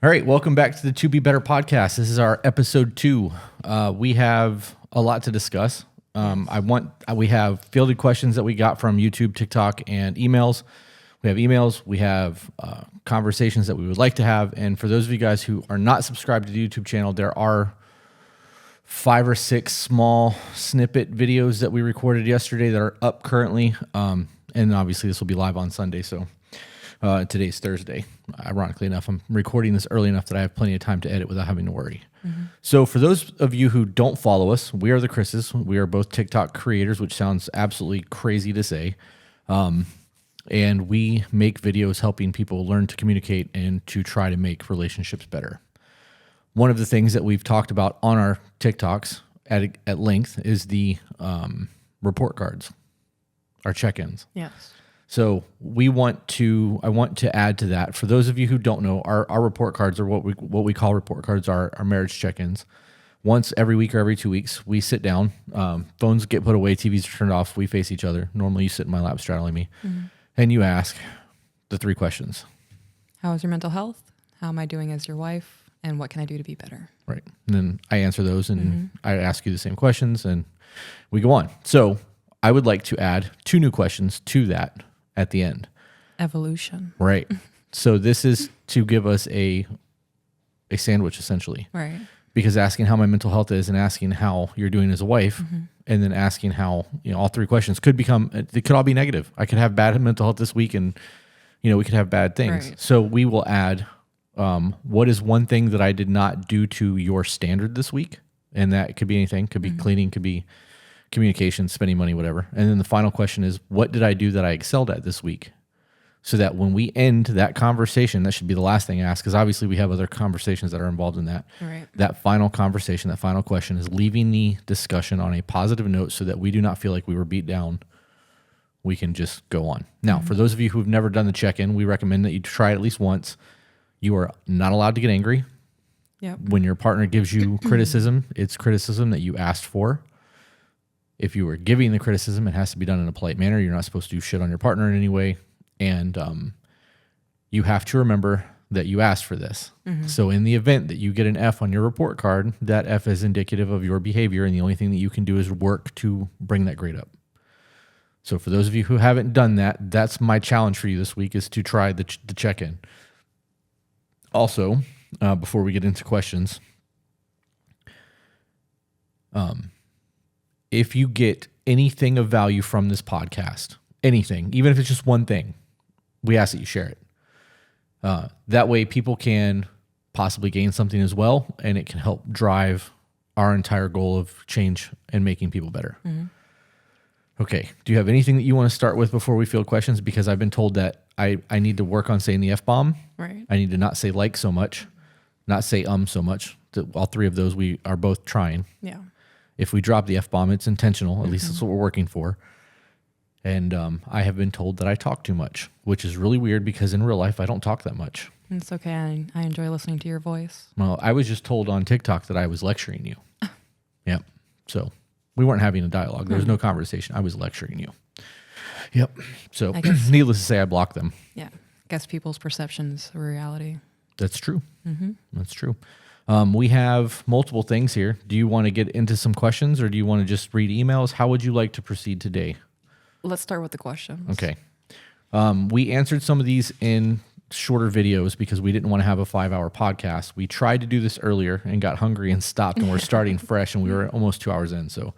All right, welcome back to the To Be Better podcast. This is our episode 2. We have a lot to discuss. We have fielded questions that we got from YouTube, TikTok, and emails. We have emails. We have conversations that we would like to have. And for those of you guys who are not subscribed to the YouTube channel, there are 5 or 6 small snippet videos that we recorded yesterday that are up currently. And obviously this will be live on Sunday. So today's Thursday. Ironically enough, I'm recording this early enough that I have plenty of time to edit without having to worry. Mm-hmm. So for those of you who don't follow us, we are the Chris's. We are both TikTok creators, which sounds absolutely crazy to say. And we make videos helping people learn to communicate and to try to make relationships better. One of the things that we've talked about on our TikToks at length is the report cards, our check-ins. Yes. So I want to add to that. For those of you who don't know, our report cards are what we call report cards, are our marriage check-ins. Once every week or every 2 weeks, we sit down. Phones get put away, TVs are turned off. We face each other. Normally, you sit in my lap straddling me, and you ask the 3 questions. How is your mental health? How am I doing as your wife? And what can I do to be better? Right. And then I answer those, and I ask you the same questions, and we go on. So I would like to add 2 new questions to that at the end. Evolution. Right. So this is to give us a sandwich, essentially. Right. Because asking how my mental health is and asking how you're doing as a wife, and then asking how, all 3 questions could all be negative. I could have bad mental health this week, and, we could have bad things. Right. So we will add, what is one thing that I did not do to your standard this week? And that could be anything. Could be cleaning, could be communication, spending money, whatever. And then the final question is, what did I do that I excelled at this week? So that when we end that conversation, that should be the last thing I ask, because obviously we have other conversations that are involved in that. Right. That final conversation, that final question is leaving the discussion on a positive note so that we do not feel like we were beat down. We can just go on. Now, for those of you who have never done the check-in, we recommend that you try it at least once. You are not allowed to get angry. Yep. When your partner gives you criticism, it's criticism that you asked for. If you were giving the criticism, it has to be done in a polite manner. You're not supposed to do shit on your partner in any way. And you have to remember that you asked for this. So in the event that you get an F on your report card, that F is indicative of your behavior, and the only thing that you can do is work to bring that grade up. So for those of you who haven't done that, that's my challenge for you this week, is to try the check-in. Also, before we get into questions, if you get anything of value from this podcast, anything, even if it's just one thing, we ask that you share it. That way people can possibly gain something as well, and it can help drive our entire goal of change and making people better. Okay. Do you have anything that you want to start with before we field questions? Because I've been told that I need to work on saying the F-bomb. Right. I need to not say like so much, not say so much. All 3 of those we are both trying. Yeah. If we drop the F-bomb, it's intentional. At least that's what we're working for. And I have been told that I talk too much, which is really weird because in real life, I don't talk that much. It's okay. I enjoy listening to your voice. Well, I was just told on TikTok that I was lecturing you. Yep. So we weren't having a dialogue. There was no conversation. I was lecturing you. Yep. So needless to say, I blocked them. Yeah. I guess people's perceptions are reality. That's true. That's true. We have multiple things here. Do you want to get into some questions, or do you want to just read emails? How would you like to proceed today? Let's start with the questions. Okay. We answered some of these in shorter videos because we didn't want to have a 5-hour podcast. We tried to do this earlier and got hungry and stopped, and we're starting fresh, and we were almost 2 hours in. So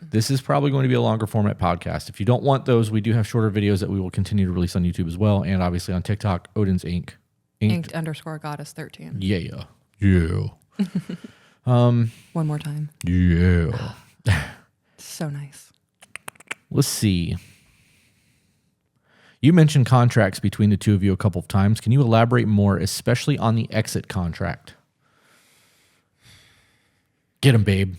this is probably going to be a longer format podcast. If you don't want those, we do have shorter videos that we will continue to release on YouTube as well, and obviously on TikTok, Odin's Inc. Inked_goddess13. Yeah. Yeah. One more time. Yeah. So nice. Let's see. You mentioned contracts between the 2 of you a couple of times. Can you elaborate more, especially on the exit contract? Get him, babe.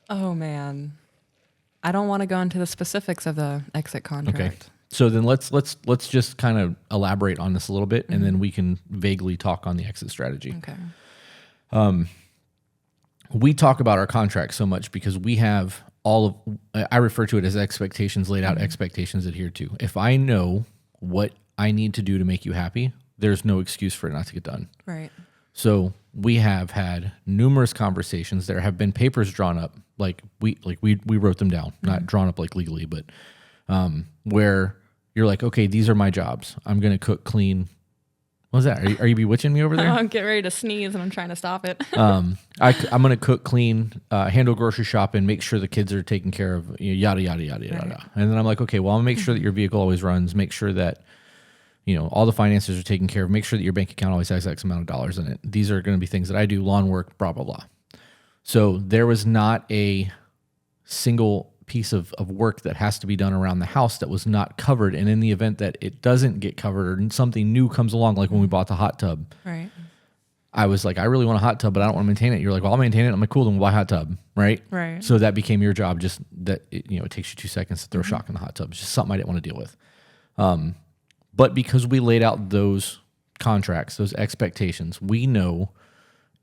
Oh, man. I don't want to go into the specifics of the exit contract. Okay. So then let's just kind of elaborate on this a little bit, and then we can vaguely talk on the exit strategy. Okay. We talk about our contract so much because we have all of, I refer to it as expectations laid out, expectations adhered to. If I know what I need to do to make you happy, there's no excuse for it not to get done. Right. So we have had numerous conversations. There have been papers drawn up, we wrote them down, not drawn up like legally, but where you're like, okay, these are my jobs. I'm going to cook, clean. What was that? Are you bewitching me over there? I'm getting ready to sneeze and I'm trying to stop it. I'm going to cook, clean, handle grocery shopping, make sure the kids are taken care of, yada, yada, yada, Right. yada. And then I'm like, okay, well, I'm going to make sure that your vehicle always runs, make sure that, all the finances are taken care of, make sure that your bank account always has X amount of dollars in it. These are going to be things that I do, lawn work, blah, blah, blah. So there was not a single piece of work that has to be done around the house that was not covered. And in the event that it doesn't get covered or something new comes along, like when we bought the hot tub, Right. I was like, I really want a hot tub, but I don't want to maintain it. You're like, well, I'll maintain it. I'm like, cool, then we'll buy a hot tub, right? Right. So that became your job, just that, it takes you 2 seconds to throw a shock in the hot tub. It's just something I didn't want to deal with. But because we laid out those contracts, those expectations, we know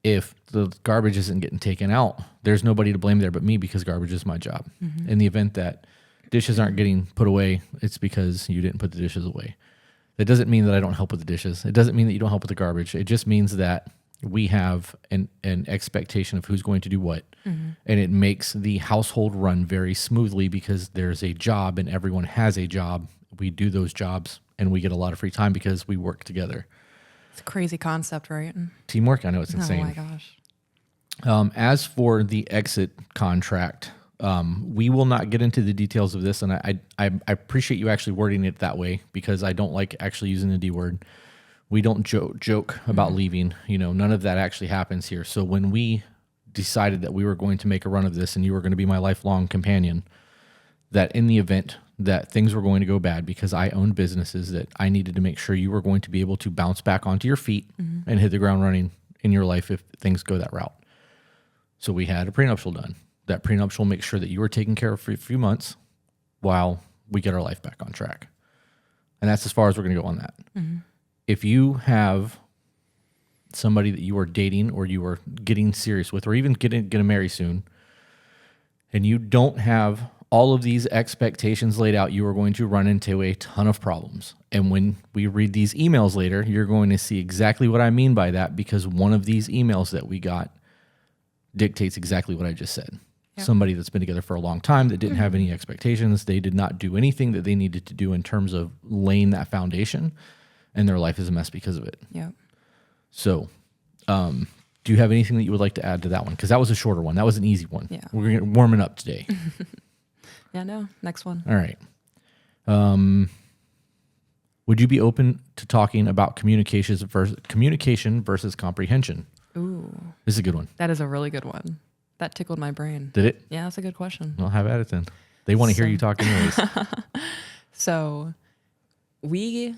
if the garbage isn't getting taken out, there's nobody to blame there but me because garbage is my job. In the event that dishes aren't getting put away, it's because you didn't put the dishes away. That doesn't mean that I don't help with the dishes. It doesn't mean that you don't help with the garbage. It just means that we have an expectation of who's going to do what. And it makes the household run very smoothly because there's a job and everyone has a job. We do those jobs and we get a lot of free time because we work together. It's a crazy concept, right? Teamwork, I know it's insane. Oh my gosh. As for the exit contract, we will not get into the details of this, and I appreciate you actually wording it that way because I don't like actually using the D word. We don't joke about leaving. None of that actually happens here. So when we decided that we were going to make a run of this and you were going to be my lifelong companion, that in the event that things were going to go bad because I owned businesses, that I needed to make sure you were going to be able to bounce back onto your feet and hit the ground running in your life if things go that route. So we had a prenuptial done. That prenuptial makes sure that you were taken care of for a few months while we get our life back on track. And that's as far as we're going to go on that. If you have somebody that you are dating or you are getting serious with or even going to marry soon, and you don't have all of these expectations laid out, you are going to run into a ton of problems. And when we read these emails later, you're going to see exactly what I mean by that because one of these emails that we got dictates exactly what I just said. Yep. Somebody that's been together for a long time that didn't have any expectations. They did not do anything that they needed to do in terms of laying that foundation, and their life is a mess because of it. Yeah. So, do you have anything that you would like to add to that one? Because that was a shorter one. That was an easy one. Yeah. We're going to warm it up today. Yeah, no. Next one. All right. Would you be open to talking about communication versus comprehension? Ooh. This is a good one. That is a really good one. That tickled my brain. Did it? Yeah, that's a good question. Well, have at it then. They want to hear you talk anyways. So we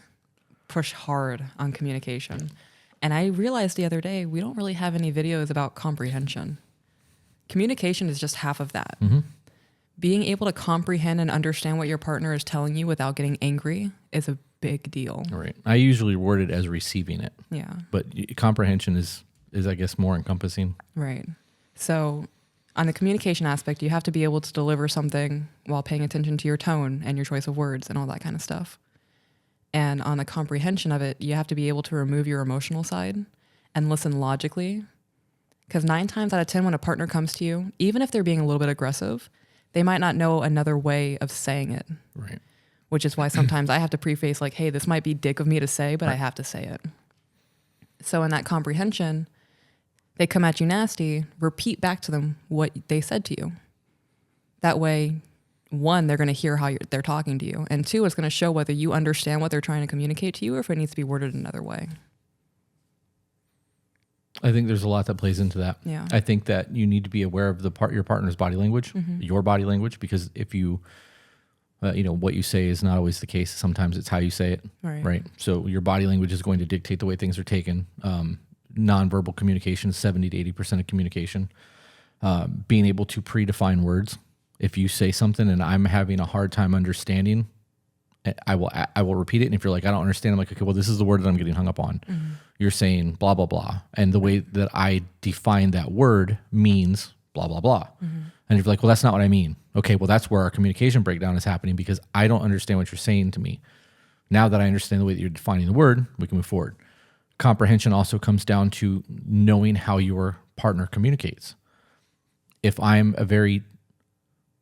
push hard on communication. And I realized the other day, we don't really have any videos about comprehension. Communication is just half of that. Being able to comprehend and understand what your partner is telling you without getting angry is a big deal. Right. I usually word it as receiving it. Yeah. But comprehension is I guess more encompassing. Right. So on the communication aspect, you have to be able to deliver something while paying attention to your tone and your choice of words and all that kind of stuff. And on the comprehension of it, you have to be able to remove your emotional side and listen logically. Because 9 times out of 10, when a partner comes to you, even if they're being a little bit aggressive, they might not know another way of saying it. Right. Which is why sometimes I have to preface like, hey, this might be dick of me to say, but I have to say it. So in that comprehension, they come at you nasty, repeat back to them what they said to you. That way, 1, they're going to hear how they're talking to you. And 2, it's going to show whether you understand what they're trying to communicate to you or if it needs to be worded another way. I think there's a lot that plays into that. Yeah. I think that you need to be aware of your partner's body language, your body language, because if you, what you say is not always the case. Sometimes it's how you say it. Right. So your body language is going to dictate the way things are taken. Nonverbal communication is 70 to 80% of communication. Being able to predefine words. If you say something and I'm having a hard time understanding, I will repeat it. And if you're like, I don't understand, I'm like, okay, well, this is the word that I'm getting hung up on. You're saying blah, blah, blah. And the way that I define that word means blah, blah, blah. And you're like, well, that's not what I mean. Okay, well, that's where our communication breakdown is happening because I don't understand what you're saying to me. Now that I understand the way that you're defining the word, we can move forward. Comprehension also comes down to knowing how your partner communicates. If I'm a very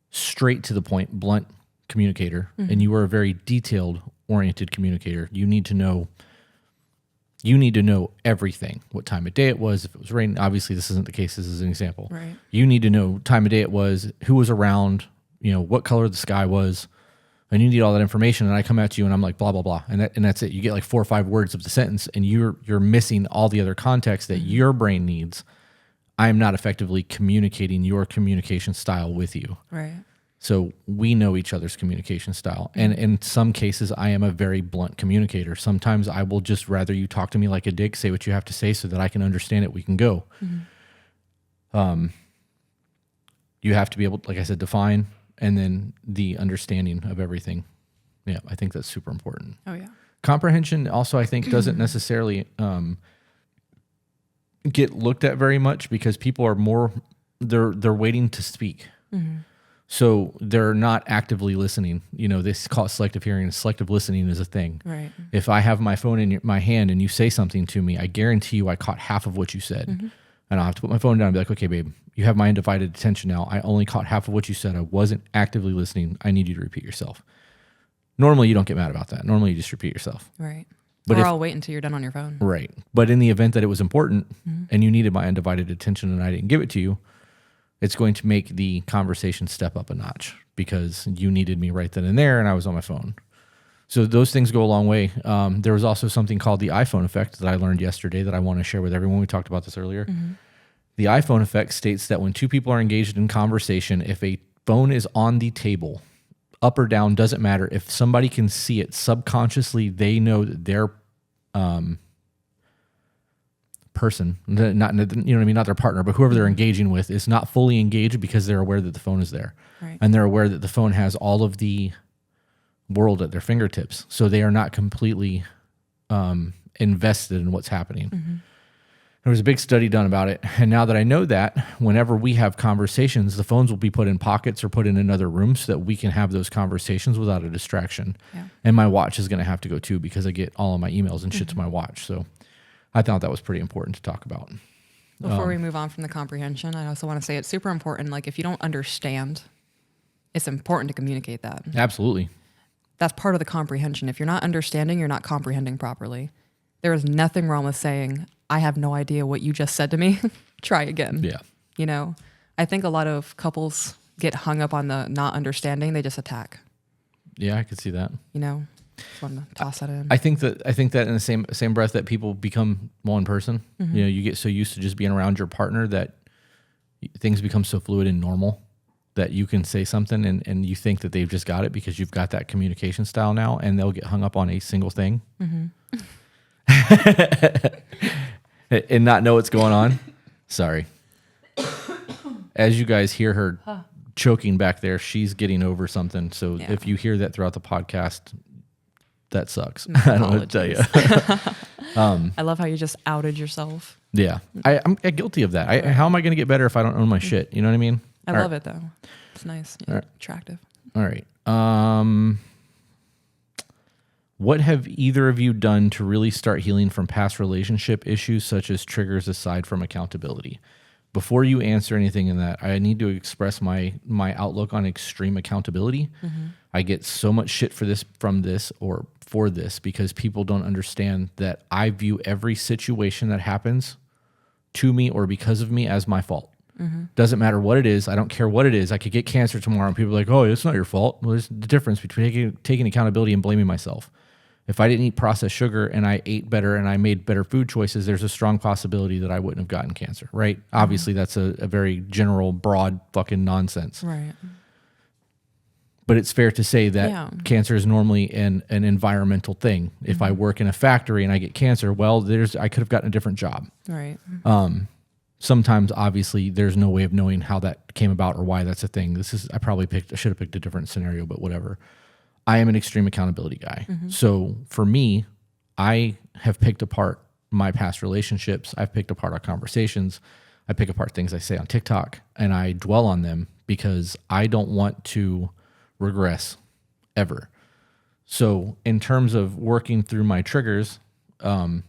straight to the point, blunt communicator, and you are a very detailed oriented communicator, you need to know everything. What time of day it was, if it was raining. Obviously, this isn't the case. This is an example. Right. You need to know time of day it was, who was around, what color the sky was, and you need all that information. And I come at you and I'm like, blah, blah, blah. And that's it. You get like 4 or 5 words of the sentence and you're missing all the other context that your brain needs. I am not effectively communicating your communication style with you. Right. So we know each other's communication style. And in some cases, I am a very blunt communicator. Sometimes I will just rather you talk to me like a dick, say what you have to say so that I can understand it. We can go. You have to be able, like I said, define, and then the understanding of everything. Yeah, I think that's super important. Oh, yeah. Comprehension also, I think, doesn't necessarily get looked at very much because people are more, they're waiting to speak. So they're not actively listening. They call it selective hearing. Selective listening is a thing. Right. If I have my phone in my hand and you say something to me, I guarantee you I caught half of what you said. And I'll have to put my phone down and be like, okay, babe, you have my undivided attention now. I only caught half of what you said. I wasn't actively listening. I need you to repeat yourself. Normally, you don't get mad about that. Normally, you just repeat yourself. Right. But Or I'll wait until you're done on your phone. Right. But in the event that it was important and you needed my undivided attention and I didn't give it to you, it's going to make the conversation step up a notch because you needed me right then and there and I was on my phone. So those things go a long way. There was also something called the iPhone effect that I learned yesterday that I want to share with everyone. We talked about this earlier. The iPhone effect states that when 2 people are engaged in conversation, if a phone is on the table, up or down, doesn't matter. If somebody can see it subconsciously, they know that their person, not not their partner, but whoever they're engaging with is not fully engaged because they're aware that the phone is there. Right. And they're aware that the phone has all of the world at their fingertips. So they are not completely invested in what's happening. There was a big study done about it. And now that I know that, whenever we have conversations, the phones will be put in pockets or put in another room so that we can have those conversations without a distraction. Yeah. And my watch is going to have to go too because I get all of my emails and shit to my watch. So I thought that was pretty important to talk about. Before we move on from the comprehension, I also want to say it's super important. Like if you don't understand, it's important to communicate that. Absolutely. That's part of the comprehension. If you're not understanding, you're not comprehending properly. There is nothing wrong with saying, I have no idea what you just said to me. Try again. Yeah. I think a lot of couples get hung up on the not understanding. They just attack. Yeah, I could see that. Just want to toss that in. I think that in the same breath that people become one person. You get so used to just being around your partner that things become so fluid and normal that you can say something and you think that they've just got it because you've got that communication style now, and they'll get hung up on a single thing. And not know what's going on. Sorry. As you guys hear her choking back there, she's getting over something. So if you hear that throughout the podcast, that sucks. I don't know what to tell you. I love how you just outed yourself. Yeah. I'm guilty of that. How am I going to get better if I don't own my shit? You know what I mean? I love it, though. It's nice. Yeah, attractive. All right. What have either of you done to really start healing from past relationship issues, such as triggers aside from accountability? Before you answer anything in that, I need to express my outlook on extreme accountability. I get so much shit for this because people don't understand that I view every situation that happens to me or because of me as my fault. Doesn't matter what it is. I don't care what it is. I could get cancer tomorrow and people are like, oh, it's not your fault. Well, there's the difference between taking accountability and blaming myself. If I didn't eat processed sugar and I ate better and I made better food choices, there's a strong possibility that I wouldn't have gotten cancer, right? Obviously, that's a very general, broad fucking nonsense. Right. But it's fair to say that cancer is normally an environmental thing. If I work in a factory and I get cancer, well, I could have gotten a different job. Right. Sometimes, obviously, there's no way of knowing how that came about or why that's a thing. I should have picked a different scenario, but whatever. I am an extreme accountability guy. So for me, I have picked apart my past relationships. I've picked apart our conversations. I pick apart things I say on TikTok and I dwell on them because I don't want to regress ever. So in terms of working through my triggers, I'm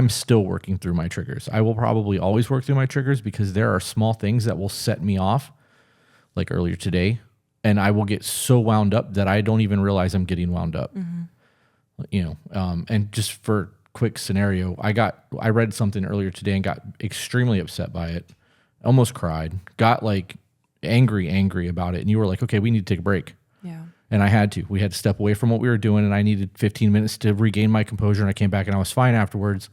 still working through my triggers. I will probably always work through my triggers because there are small things that will set me off, like earlier today, and I will get so wound up that I don't even realize I'm getting wound up. And just for quick scenario, I read something earlier today and got extremely upset by it, almost cried, got like angry about it. And you were like, okay, we need to take a break. Yeah. And I had to. We had to step away from what we were doing, and I needed 15 minutes to regain my composure, and I came back and I was fine afterwards.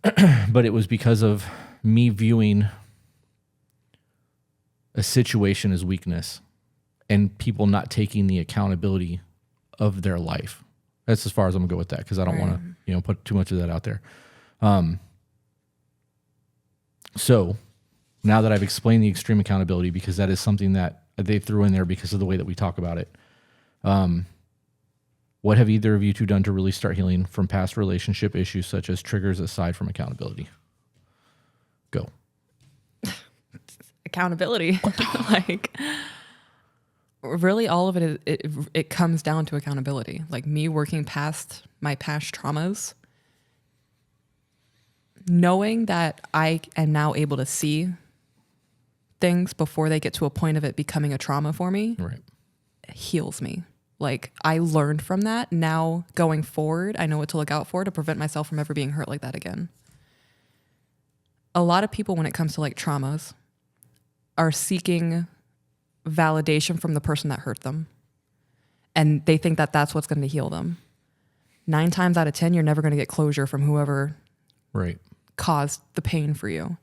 But it was because of me viewing a situation as weakness and people not taking the accountability of their life. That's as far as I'm gonna go with that, because I don't want to, put too much of that out there. So now that I've explained the extreme accountability, because that is something that they threw in there because of the way that we talk about it. What have either of you two done to really start healing from past relationship issues, such as triggers aside from accountability? Go. Accountability. Like, really all of it comes down to accountability. Like me working past my past traumas, knowing that I am now able to see things before they get to a point of it becoming a trauma for me, Right. heals me. Like I learned from that. Now going forward, I know what to look out for to prevent myself from ever being hurt like that again. A lot of people, when it comes to like traumas, are seeking validation from the person that hurt them. And they think that that's what's going to heal them. 9 times out of 10, you're never going to get closure from whoever Right. caused the pain for you.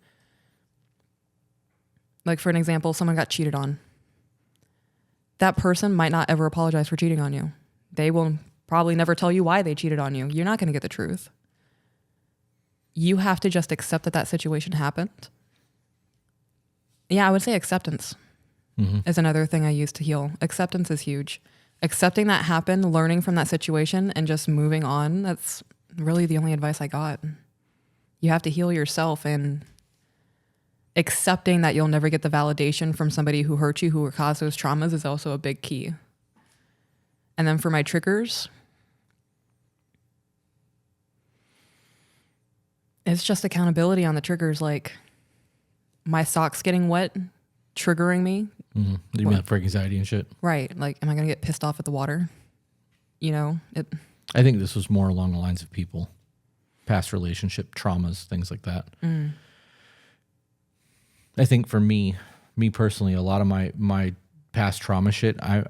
Like for an example, someone got cheated on. That person might not ever apologize for cheating on you. They will probably never tell you why they cheated on you. You're not going to get the truth. You have to just accept that that situation happened. Yeah, I would say acceptance is another thing I use to heal. Acceptance is huge. Accepting that happened, learning from that situation, and just moving on. That's really the only advice I got. You have to heal yourself, and accepting that you'll never get the validation from somebody who hurt you, who caused those traumas, is also a big key. And then for my triggers, it's just accountability on the triggers. Like my socks getting wet, triggering me. Mm-hmm. You mean for anxiety and shit? Right. Like, am I going to get pissed off at the water? I think this was more along the lines of people, past relationship traumas, things like that. I think for me personally, a lot of my past trauma shit, I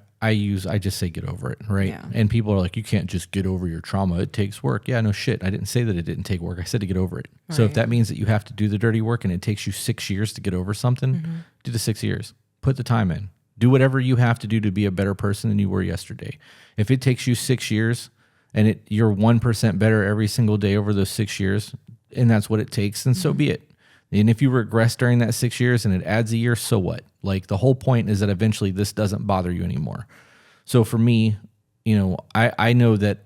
just say get over it, right? Yeah. And people are like, you can't just get over your trauma. It takes work. Yeah, no shit. I didn't say that it didn't take work. I said to get over it. Right. So if that means that you have to do the dirty work and it takes you 6 years to get over something, do the 6 years. Put the time in. Do whatever you have to do to be a better person than you were yesterday. If it takes you 6 years and you're 1% better every single day over those 6 years, and that's what it takes, then so be it. And if you regress during that 6 years and it adds a year, so what? Like the whole point is that eventually this doesn't bother you anymore. So for me, I know that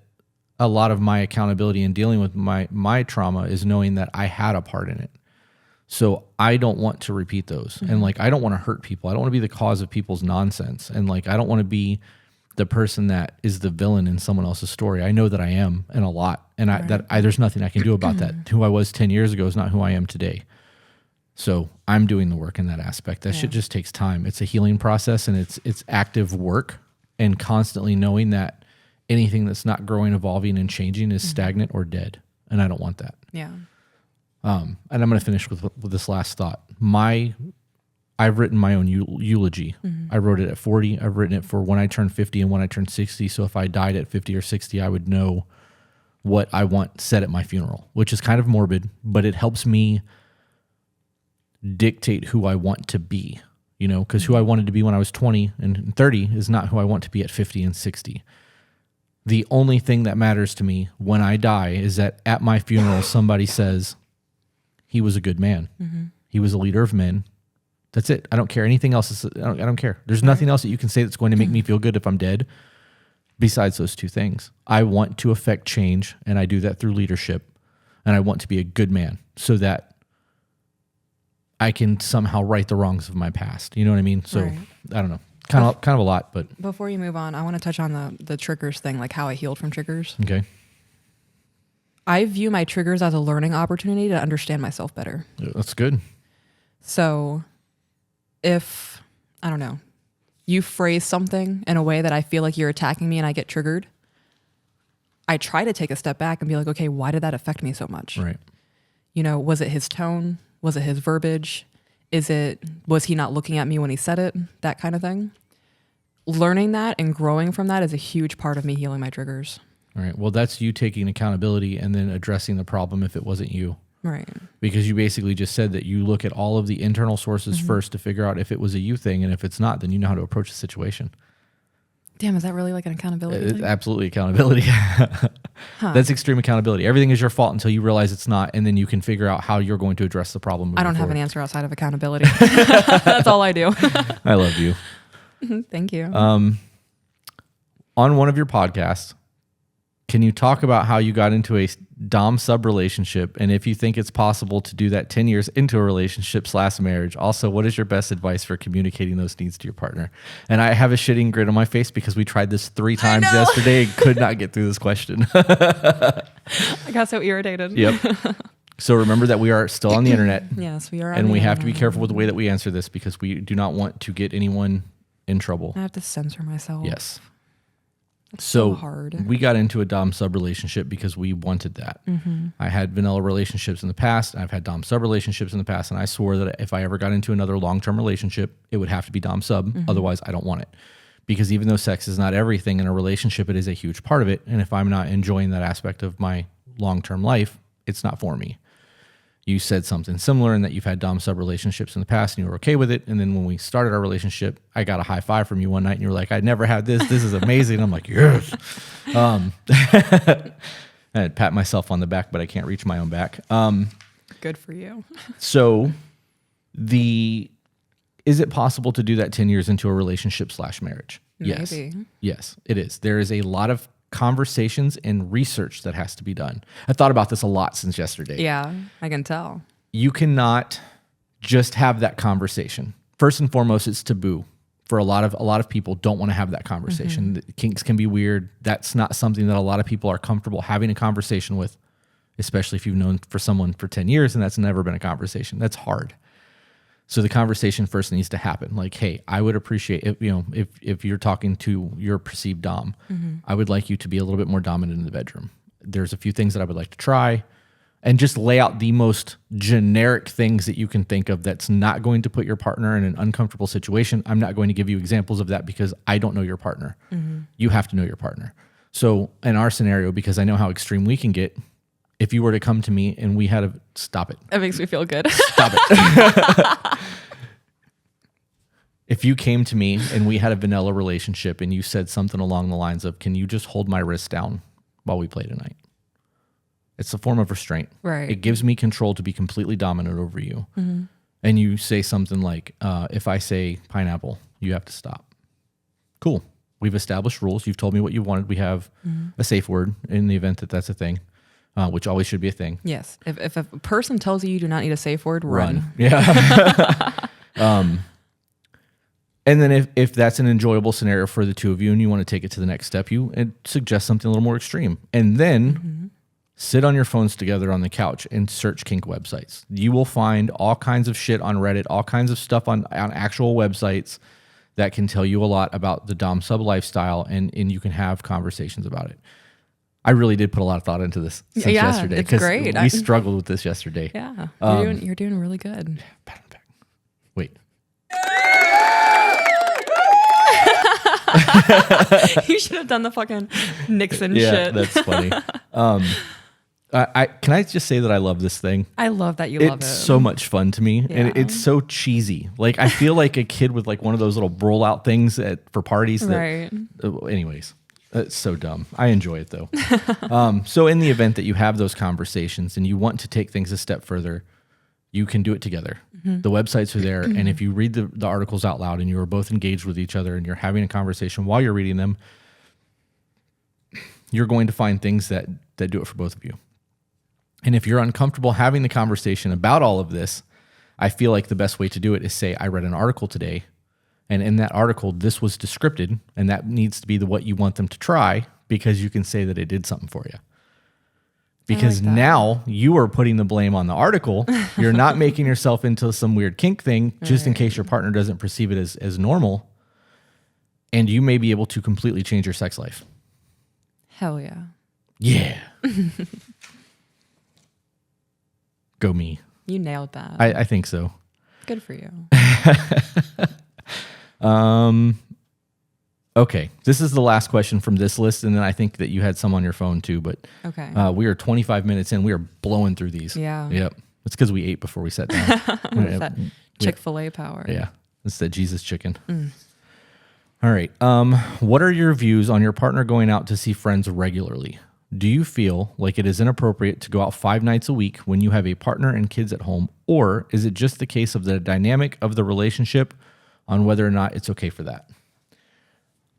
a lot of my accountability in dealing with my trauma is knowing that I had a part in it. So I don't want to repeat those. And like, I don't want to hurt people. I don't want to be the cause of people's nonsense. And like, I don't want to be the person that is the villain in someone else's story. I know that I am, and a lot. And there's nothing I can do about that. Who I was 10 years ago is not who I am today. So I'm doing the work in that aspect. That shit just takes time. It's a healing process, and it's active work, and constantly knowing that anything that's not growing, evolving, and changing is stagnant or dead. And I don't want that. Yeah. And I'm going to finish with this last thought. I've written my own eulogy. I wrote it at 40. I've written it for when I turn 50 and when I turn 60. So if I died at 50 or 60, I would know what I want said at my funeral, which is kind of morbid, but it helps me dictate who I want to be, because who I wanted to be when I was 20 and 30 is not who I want to be at 50 and 60. The only thing that matters to me when I die is that at my funeral, somebody says, he was a good man. He was a leader of men. That's it. I don't care. Anything else I don't care. There's nothing else that you can say that's going to make me feel good if I'm dead besides those two things. I want to affect change, and I do that through leadership, and I want to be a good man so that I can somehow right the wrongs of my past. You know what I mean? So I don't know. kind of a lot, but Before you move on, I want to touch on the triggers thing, like how I healed from triggers. okay. I view my triggers as a learning opportunity to understand myself better. That's good. So if, I don't know, you phrase something in a way that I feel like you're attacking me and I get triggered, I try to take a step back and be like, okay, why did that affect me so much? Right. You know, was it his tone? Was it his verbiage? Was he not looking at me when he said it? That kind of thing. Learning that and growing from that is a huge part of me healing my triggers. All right. Well, that's you taking accountability and then addressing the problem if it wasn't you. Right. Because you basically just said that you look at all of the internal sources first to figure out if it was a you thing, and if it's not, then you know how to approach the situation. Damn, is that really like an accountability thing? Absolutely accountability. That's extreme accountability. Everything is your fault until you realize it's not, and then you can figure out how you're going to address the problem. I don't have an answer outside of accountability. That's all I do. I love you. Thank you. On one of your podcasts, can you talk about how you got into a dom sub relationship, and if you think it's possible to do that 10 years into a relationship / marriage? Also, what is your best advice for communicating those needs to your partner? And I have a shitting grin on my face because we tried this 3 times yesterday and could not get through this question. I got so irritated. Yep. So remember that we are still on the internet. Yes, we are. And we have to be careful with the way that we answer this because we do not want to get anyone in trouble. I have to censor myself. Yes. It's So hard. we got into a dom sub relationship because we wanted that. I had vanilla relationships in the past. I've had dom sub relationships in the past, and I swore that if I ever got into another long-term relationship, it would have to be dom sub. Otherwise, I don't want it. Because even though sex is not everything in a relationship, it is a huge part of it. And if I'm not enjoying that aspect of my long-term life, it's not for me. You said something similar in that you've had dom sub relationships in the past and you were okay with it. And then when we started our relationship, I got a high five from you one night and you were like, I'd never had this. This is amazing. I'm like, yes. I'd pat myself on the back, but I can't reach my own back. Good for you. So is it possible to do that 10 years into a relationship / marriage? Yes. Maybe. Yes, it is. There is a lot of conversations and research that has to be done. I thought about this a lot since yesterday. Yeah, I can tell. You cannot just have that conversation. First and foremost, it's taboo. For a lot of people don't want to have that conversation. The kinks can be weird. That's not something that a lot of people are comfortable having a conversation with, especially if you've known for someone for 10 years and that's never been a conversation. That's hard. So the conversation first needs to happen. Like, hey, I would appreciate if you're talking to your perceived dom, I would like you to be a little bit more dominant in the bedroom. There's a few things that I would like to try, and just lay out the most generic things that you can think of that's not going to put your partner in an uncomfortable situation. I'm not going to give you examples of that because I don't know your partner. You have to know your partner. So in our scenario, because I know how extreme we can get, if you were to come to me and we had a stop it. That makes me feel good. Stop it. If you came to me and we had a vanilla relationship and you said something along the lines of, can you just hold my wrist down while we play tonight? It's a form of restraint. Right. It gives me control to be completely dominant over you. And you say something like, if I say pineapple, you have to stop. Cool. We've established rules. You've told me what you wanted. We have a safe word in the event that that's a thing. Which always should be a thing. Yes. If a person tells you do not need a safe word, run. Yeah. And then if that's an enjoyable scenario for the two of you and you want to take it to the next step, you suggest something a little more extreme. And then sit on your phones together on the couch and search kink websites. You will find all kinds of shit on Reddit, all kinds of stuff on actual websites that can tell you a lot about the dom sub lifestyle, and you can have conversations about it. I really did put a lot of thought into this since yesterday. It's great. We struggled with this yesterday. Yeah. You're doing really good. Pat on the back. Wait. You should have done the fucking Nixon Yeah, shit. that's funny. Can I just say that I love this thing? I love that you love it. It's so much fun to me, and Yeah. it's so cheesy. Like I feel like a kid with like one of those little roll out things for parties. Right. Anyways, it's so dumb. I enjoy it though. So in the event that you have those conversations and you want to take things a step further, you can do it together. The websites are there, and if you read the articles out loud and you are both engaged with each other and you're having a conversation while you're reading them, you're going to find things that do it for both of you. And if you're uncomfortable having the conversation about all of this, I feel like the best way to do it is say, I read an article today And in that article, this was descripted, and that needs to be what you want them to try because you can say that it did something for you. Because that. now you are putting the blame on the article. You're not making yourself into some weird kink thing just in case your partner doesn't perceive it as normal. And you may be able to completely change your sex life. Hell yeah. Yeah. Go me. You nailed that. I think so. Good for you. Okay. This is the last question from this list, and then I think that you had some on your phone too, but Okay. we are 25 minutes in. We are blowing through these. Yeah. Yep. It's because we ate before we sat down. It's that Chick-fil-A power. Yeah. It's that Jesus chicken. All right. What are your views on your partner going out to see friends regularly? Do you feel like it is inappropriate to go out 5 nights a week when you have a partner and kids at home? Or is it just the case of the dynamic of the relationship on whether or not it's okay for that?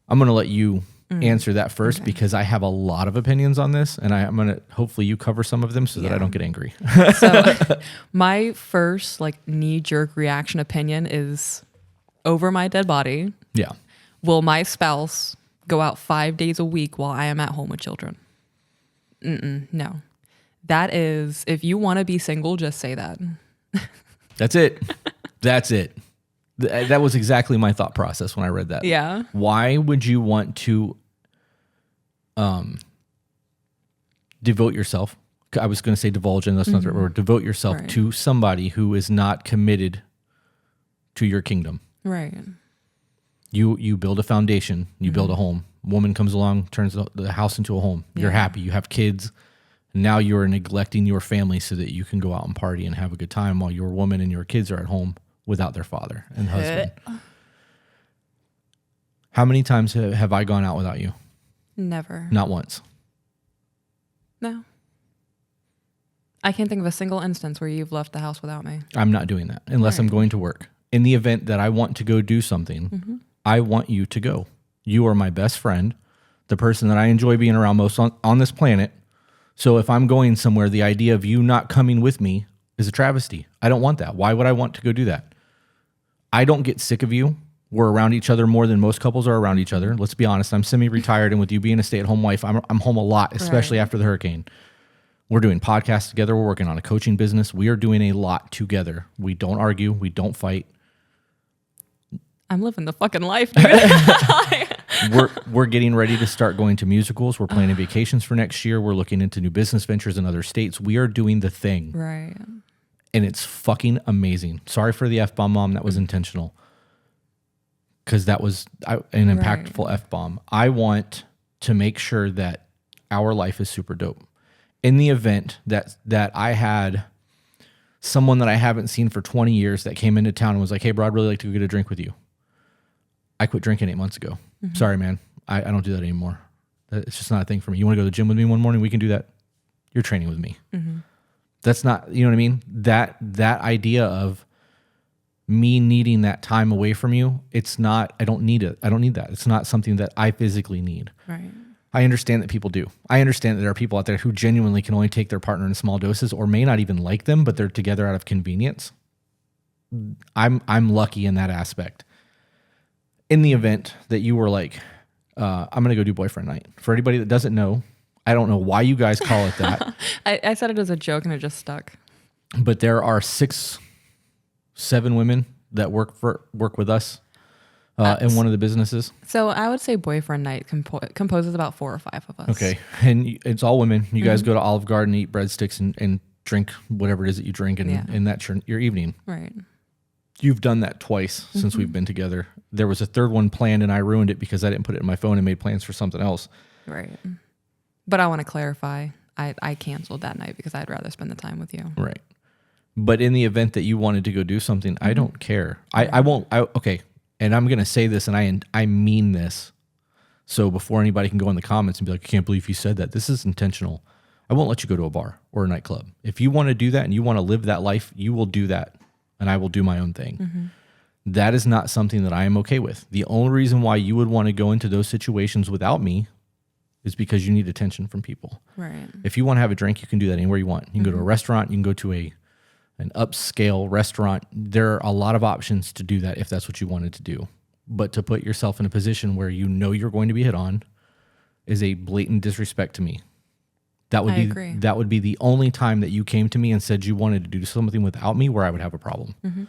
I'm going to let you answer that first because I have a lot of opinions on this, and I'm going to hopefully you cover some of them so that I don't get angry. So my first knee-jerk reaction opinion is over my dead body. Yeah. Will my spouse go out 5 days a week while I am at home with children? No. That is, if you want to be single, just say that. That's it. That's it. That was exactly my thought process when I read that. Yeah. Why would you want to devote yourself? I was going to say divulge, and that's not the right word. Devote yourself to somebody who is not committed to your kingdom. Right. You build a foundation. You build a home. Woman comes along, turns the house into a home. You're happy. You have kids. Now you're neglecting your family so that you can go out and party and have a good time while your woman and your kids are at home without their father and husband. How many times have I gone out without you? Never. Not once. No. I can't think of a single instance where you've left the house without me. I'm not doing that unless I'm going to work. In the event that I want to go do something, I want you to go. You are my best friend, the person that I enjoy being around most on this planet. So if I'm going somewhere, the idea of you not coming with me is a travesty. I don't want that. Why would I want to go do that? I don't get sick of you. We're around each other more than most couples are around each other. Let's be honest. I'm semi-retired, and with you being a stay-at-home wife, I'm home a lot, especially after the hurricane. We're doing podcasts together. We're working on a coaching business. We are doing a lot together. We don't argue. We don't fight. I'm living the fucking life, dude. We're getting ready to start going to musicals. We're planning vacations for next year. We're looking into new business ventures in other states. We are doing the thing. Right. And it's fucking amazing. Sorry for the F-bomb, Mom. That was intentional. Because that was an impactful F-bomb. I want to make sure that our life is super dope. In the event that I had someone that I haven't seen for 20 years that came into town and was like, hey, bro, I'd really like to go get a drink with you. I quit drinking 8 months ago. Sorry, man. I don't do that anymore. It's just not a thing for me. You want to go to the gym with me one morning? We can do that. You're training with me. That's not, you know what I mean? That idea of me needing that time away from you, it's not, I don't need it. I don't need that. It's not something that I physically need. Right. I understand that people do. I understand that there are people out there who genuinely can only take their partner in small doses or may not even like them, but they're together out of convenience. I'm lucky in that aspect. In the event that you were like, I'm going to go do boyfriend night. For anybody that doesn't know, I don't know why you guys call it that. I said it as a joke and it just stuck. But there are 6, 7 women that work with us in one of the businesses. So I would say boyfriend night composes about 4 or 5 of us. Okay. And it's all women. You guys go to Olive Garden, eat breadsticks, and drink whatever it is that you drink, and that's your evening. Right. You've done that twice since we've been together. There was a third one planned, and I ruined it because I didn't put it in my phone and made plans for something else. Right. But I want to clarify, I canceled that night because I'd rather spend the time with you. Right. But in the event that you wanted to go do something, I don't care. I won't. Okay. And I'm going to say this, and I mean this. So before anybody can go in the comments and be like, I can't believe you said that. This is intentional. I won't let you go to a bar or a nightclub. If you want to do that and you want to live that life, you will do that. And I will do my own thing. That is not something that I am okay with. The only reason why you would want to go into those situations without me is because you need attention from people. Right. If you want to have a drink, you can do that anywhere you want. You can go to a restaurant. You can go to an upscale restaurant. There are a lot of options to do that if that's what you wanted to do. but to put yourself in a position where you know you're going to be hit on is a blatant disrespect to me. I agree. That would be the only time that you came to me and said you wanted to do something without me where I would have a problem. Mm-hmm.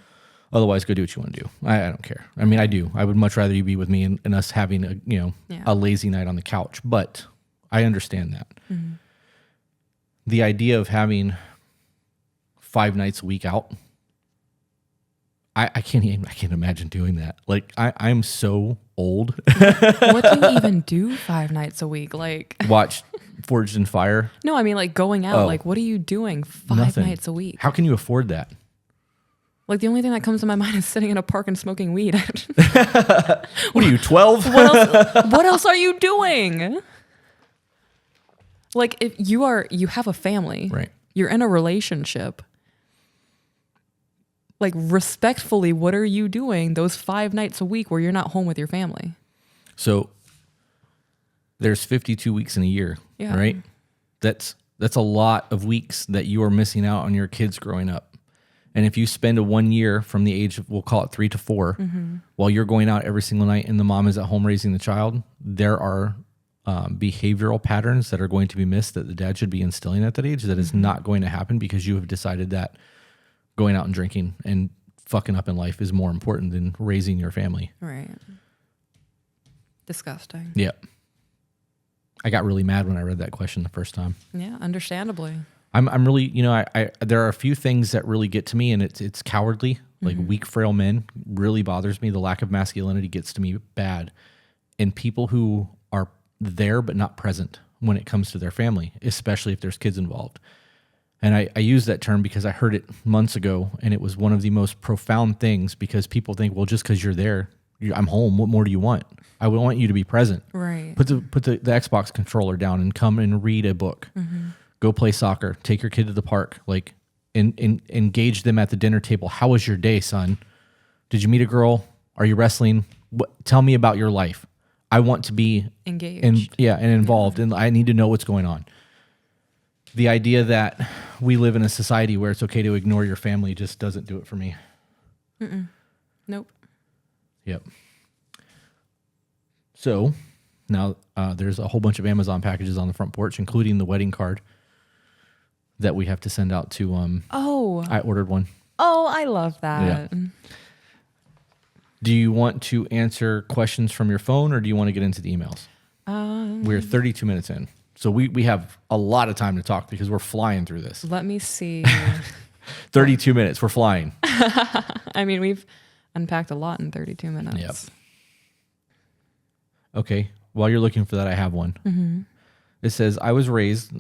Otherwise, go do what you want to do. I don't care. I mean, I do. I would much rather you be with me and us having a lazy night on the couch. But I understand that. Mm-hmm. The idea of having 5 nights a week out, I can't imagine doing that. Like I'm so old. What do you even do 5 nights a week? Like watch Forged in Fire. No, I mean like going out. Like what are you doing 5 nights a week? How can you afford that? Like the only thing that comes to my mind is sitting in a park and smoking weed. What are you, 12? What else are you doing? Like if you have a family, right? You're in a relationship. Like respectfully, what are you doing those 5 nights a week where you're not home with your family? So there's 52 weeks in a year, right? That's a lot of weeks that you are missing out on your kids growing up. And if you spend a 1 year from the age of, we'll call it 3 to 4, while you're going out every single night and the mom is at home raising the child, there are behavioral patterns that are going to be missed that the dad should be instilling at that age that is not going to happen because you have decided that going out and drinking and fucking up in life is more important than raising your family. Right. Disgusting. Yep. I got really mad when I read that question the first time. Yeah, understandably. I'm really, I there are a few things that really get to me, and it's cowardly, like weak, frail men really bothers me. The lack of masculinity gets to me bad. And people who are there but not present when it comes to their family, especially if there's kids involved. And I use that term because I heard it months ago, and it was one of the most profound things because people think, well, just because you're there, I'm home. What more do you want? I would want you to be present. Right. Put the Xbox controller down and come and read a book. Mm-hmm. Go play soccer. Take your kid to the park. Like, engage them at the dinner table. How was your day, son? Did you meet a girl? Are you wrestling? Tell me about your life. I want to be engaged. And involved, and I need to know what's going on. The idea that we live in a society where it's okay to ignore your family just doesn't do it for me. Nope. Yep. So now there's a whole bunch of Amazon packages on the front porch, including the wedding card that we have to send out to. I ordered one. Oh, I love that. Yeah. Do you want to answer questions from your phone, or do you want to get into the emails? We're 32 minutes in. So we have a lot of time to talk because we're flying through this. Let me see. 32 minutes. We're flying. I mean, we've unpacked a lot in 32 minutes. Yep. Okay. While you're looking for that, I have one. Mm-hmm. It says, I was raised,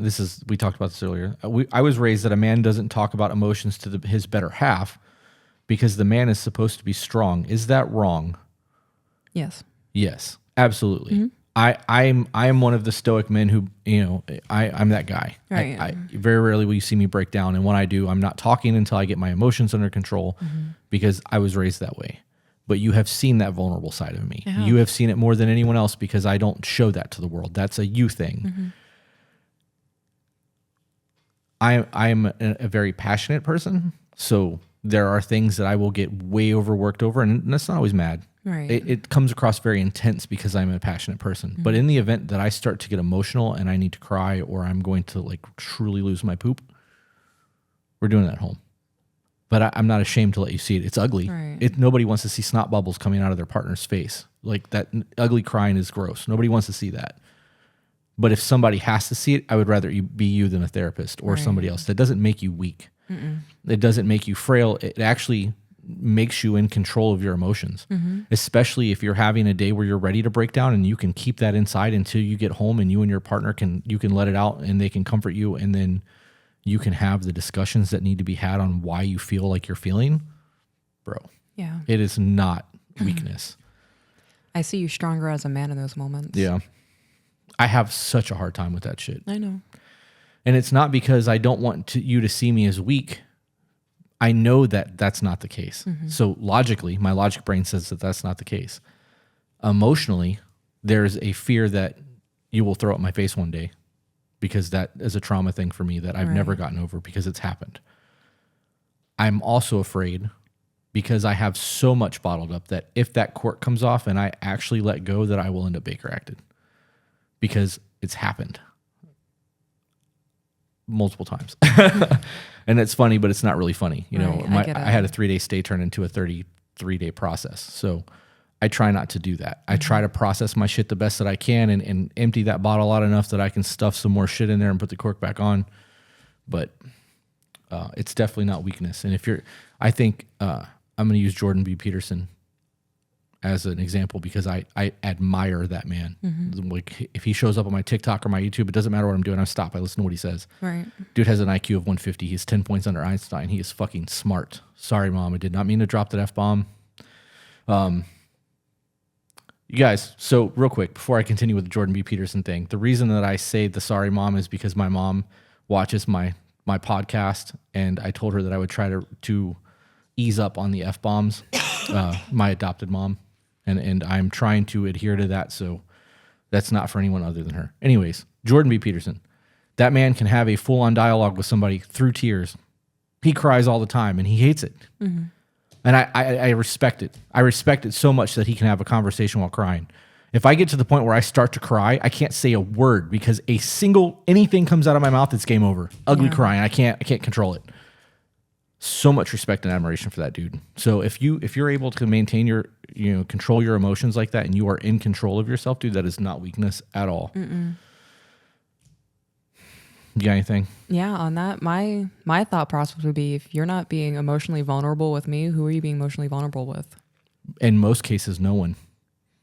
we talked about this earlier. I was raised that a man doesn't talk about emotions to his better half because the man is supposed to be strong. Is that wrong? Yes. Yes, absolutely. Mm-hmm. I am one of the stoic men who, I'm that guy. Right. I very rarely will you see me break down. And when I do, I'm not talking until I get my emotions under control because I was raised that way. But you have seen that vulnerable side of me. You have seen it more than anyone else because I don't show that to the world. That's a you thing. Mm-hmm. I'm a very passionate person. So there are things that I will get way overworked over, and that's not always mad. Right. It comes across very intense because I'm a passionate person. Mm-hmm. But in the event that I start to get emotional and I need to cry or I'm going to like truly lose my poop, we're doing it at home. But I'm not ashamed to let you see it. It's ugly. Right. Nobody wants to see snot bubbles coming out of their partner's face. Like that ugly crying is gross. Nobody wants to see that. But if somebody has to see it, I would rather be you than a therapist or somebody else. That doesn't make you weak. Mm-mm. It doesn't make you frail. It actually makes you in control of your emotions, especially if you're having a day where you're ready to break down and you can keep that inside until you get home and you and your partner can let it out and they can comfort you, and then you can have the discussions that need to be had on why you feel like you're feeling. Bro, yeah, it is not weakness. I see you stronger as a man in those moments. Yeah. I have such a hard time with that shit. I know. And it's not because I don't want you to see me as weak. I know that that's not the case. Mm-hmm. So logically, my logic brain says that that's not the case. Emotionally, there's a fear that you will throw at my face one day because that is a trauma thing for me that I've never gotten over because it's happened. I'm also afraid because I have so much bottled up that if that cork comes off and I actually let go, that I will end up Baker acted, because it's happened multiple times. And it's funny, but it's not really funny. You know, Right, I had a 3-day stay turn into a 33-day process. So I try not to do that. I try to process my shit the best that I can and empty that bottle out enough that I can stuff some more shit in there and put the cork back on. But it's definitely not weakness. And I think I'm going to use Jordan B. Peterson as an example, because I admire that man. Like, if he shows up on my TikTok or my YouTube, it doesn't matter what I'm doing. I stop. I listen to what he says. Right. Dude has an IQ of 150. He's 10 points under Einstein. He is fucking smart. Sorry, Mom. I did not mean to drop that F-bomb. You guys, so real quick, before I continue with the Jordan B. Peterson thing, the reason that I say the sorry, Mom, is because my mom watches my podcast, and I told her that I would try to ease up on the F-bombs, my adopted mom. And I'm trying to adhere to that, so that's not for anyone other than her. Anyways, Jordan B. Peterson. That man can have a full-on dialogue with somebody through tears. He cries all the time, and he hates it. And I respect it. I respect it so much that he can have a conversation while crying. If I get to the point where I start to cry, I can't say a word, because anything comes out of my mouth, it's game over. Ugly crying. I can't control it. So much respect and admiration for that dude. So if you're able to maintain control your emotions like that, and you are in control of yourself, dude, that is not weakness at all. You got anything? Yeah, on that, my thought process would be, if you're not being emotionally vulnerable with me, who are you being emotionally vulnerable with? In most cases, no one.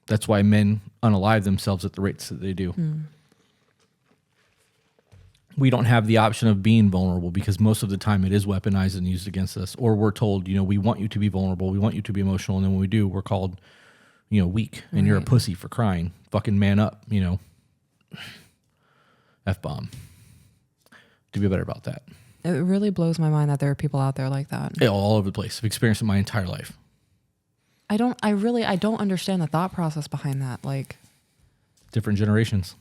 That's why men unalive themselves at the rates that they do. We don't have the option of being vulnerable, because most of the time it is weaponized and used against us. Or we're told, we want you to be vulnerable, we want you to be emotional, and then when we do, we're called, weak, and you're a pussy for crying. Fucking man up, F-bomb. To be better about that. It really blows my mind that there are people out there like that. Yeah, all over the place. I've experienced it my entire life. I don't understand the thought process behind that. Like, different generations.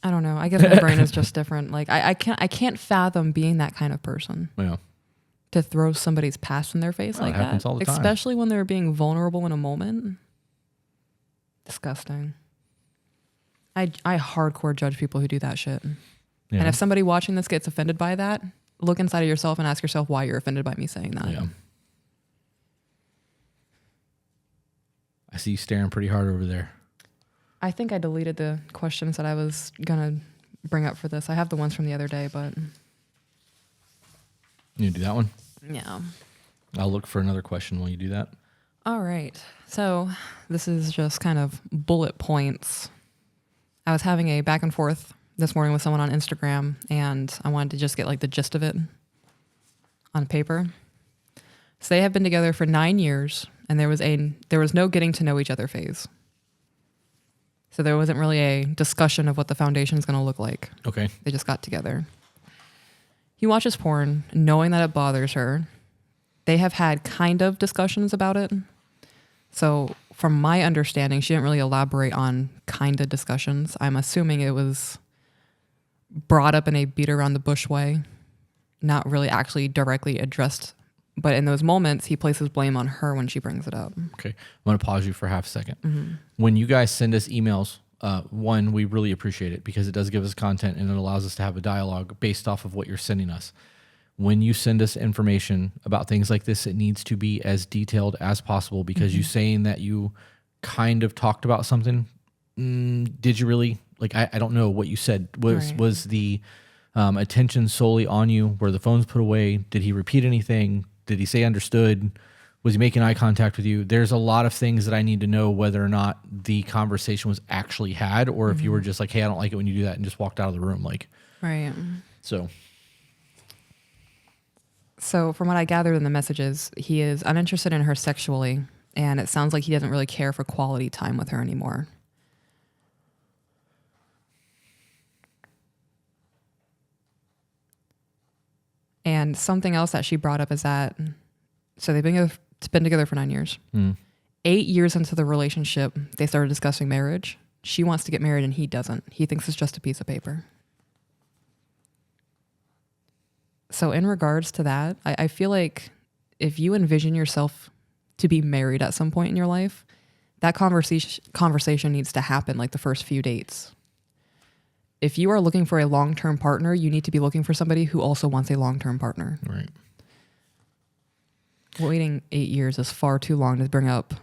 I don't know. I guess my brain is just different. Like, I can't fathom being that kind of person. Yeah. To throw somebody's past in their face like it happens that. all the time. Especially when they're being vulnerable in a moment. Disgusting. I hardcore judge people who do that shit. Yeah. And if somebody watching this gets offended by that, look inside of yourself and ask yourself why you're offended by me saying that. Yeah. I see you staring pretty hard over there. I think I deleted the questions that I was going to bring up for this. I have the ones from the other day, but... You do that one? Yeah. I'll look for another question while you do that. All right. So this is just kind of bullet points. I was having a back and forth this morning with someone on Instagram, and I wanted to just get like the gist of it on paper. So they have been together for 9 years, and there was no getting to know each other phase. So there wasn't really a discussion of what the foundation is going to look like. Okay. They just got together. He watches porn, knowing that it bothers her. They have had kind of discussions about it. So from my understanding, she didn't really elaborate on kind of discussions. I'm assuming it was brought up in a beat around the bush way, not really actually directly addressed. But in those moments, he places blame on her when she brings it up. Okay. I'm going to pause you for half a second. When you guys send us emails, one, we really appreciate it, because it does give us content and it allows us to have a dialogue based off of what you're sending us. When you send us information about things like this, it needs to be as detailed as possible, because you saying that you kind of talked about something, did you really? Like, I don't know what you said. Was the attention solely on you? Were the phones put away? Did he repeat anything? Did he say understood? Was he making eye contact with you? There's a lot of things that I need to know whether or not the conversation was actually had, or if you were just like, hey, I don't like it when you do that, and just walked out of the room. Like, Right. So from what I gathered in the messages, he is uninterested in her sexually, and it sounds like he doesn't really care for quality time with her anymore. And something else that she brought up is that, so they've been together for 9 years. 8 years into the relationship, they started discussing marriage. She wants to get married and he doesn't. He thinks it's just a piece of paper. So in regards to that, I feel like if you envision yourself to be married at some point in your life, that conversation needs to happen like the first few dates. If you are looking for a long-term partner, you need to be looking for somebody who also wants a long-term partner. Right. Waiting 8 years is far too long to bring up.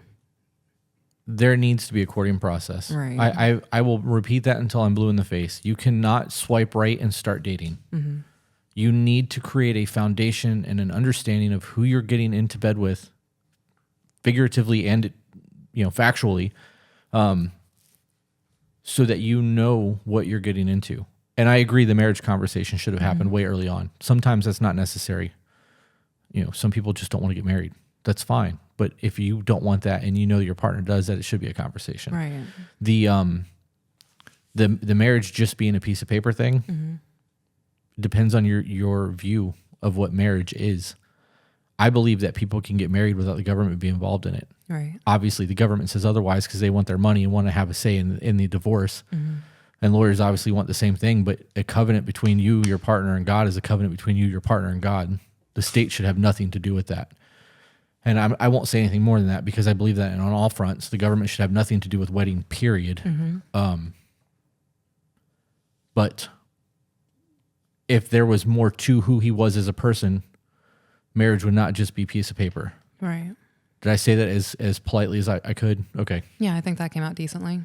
There needs to be a courting process. Right. I will repeat that until I'm blue in the face. You cannot swipe right and start dating. Mm-hmm. You need to create a foundation and an understanding of who you're getting into bed with, figuratively and factually, so that you know what you're getting into. And I agree, the marriage conversation should have happened way early on. Sometimes that's not necessary. Some people just don't want to get married. That's fine. But if you don't want that and you know your partner does that, it should be a conversation. Right. The marriage just being a piece of paper thing depends on your view of what marriage is. I believe that people can get married without the government being involved in it. Right. Obviously, the government says otherwise because they want their money and want to have a say in the divorce. And lawyers obviously want the same thing, but a covenant between you, your partner, and God is a covenant between you, your partner, and God. The state should have nothing to do with that. And I won't say anything more than that because I believe that on all fronts, the government should have nothing to do with wedding, period. But if there was more to who he was as a person, marriage would not just be a piece of paper. Right. Did I say that as politely as I could? Okay. Yeah, I think that came out decently.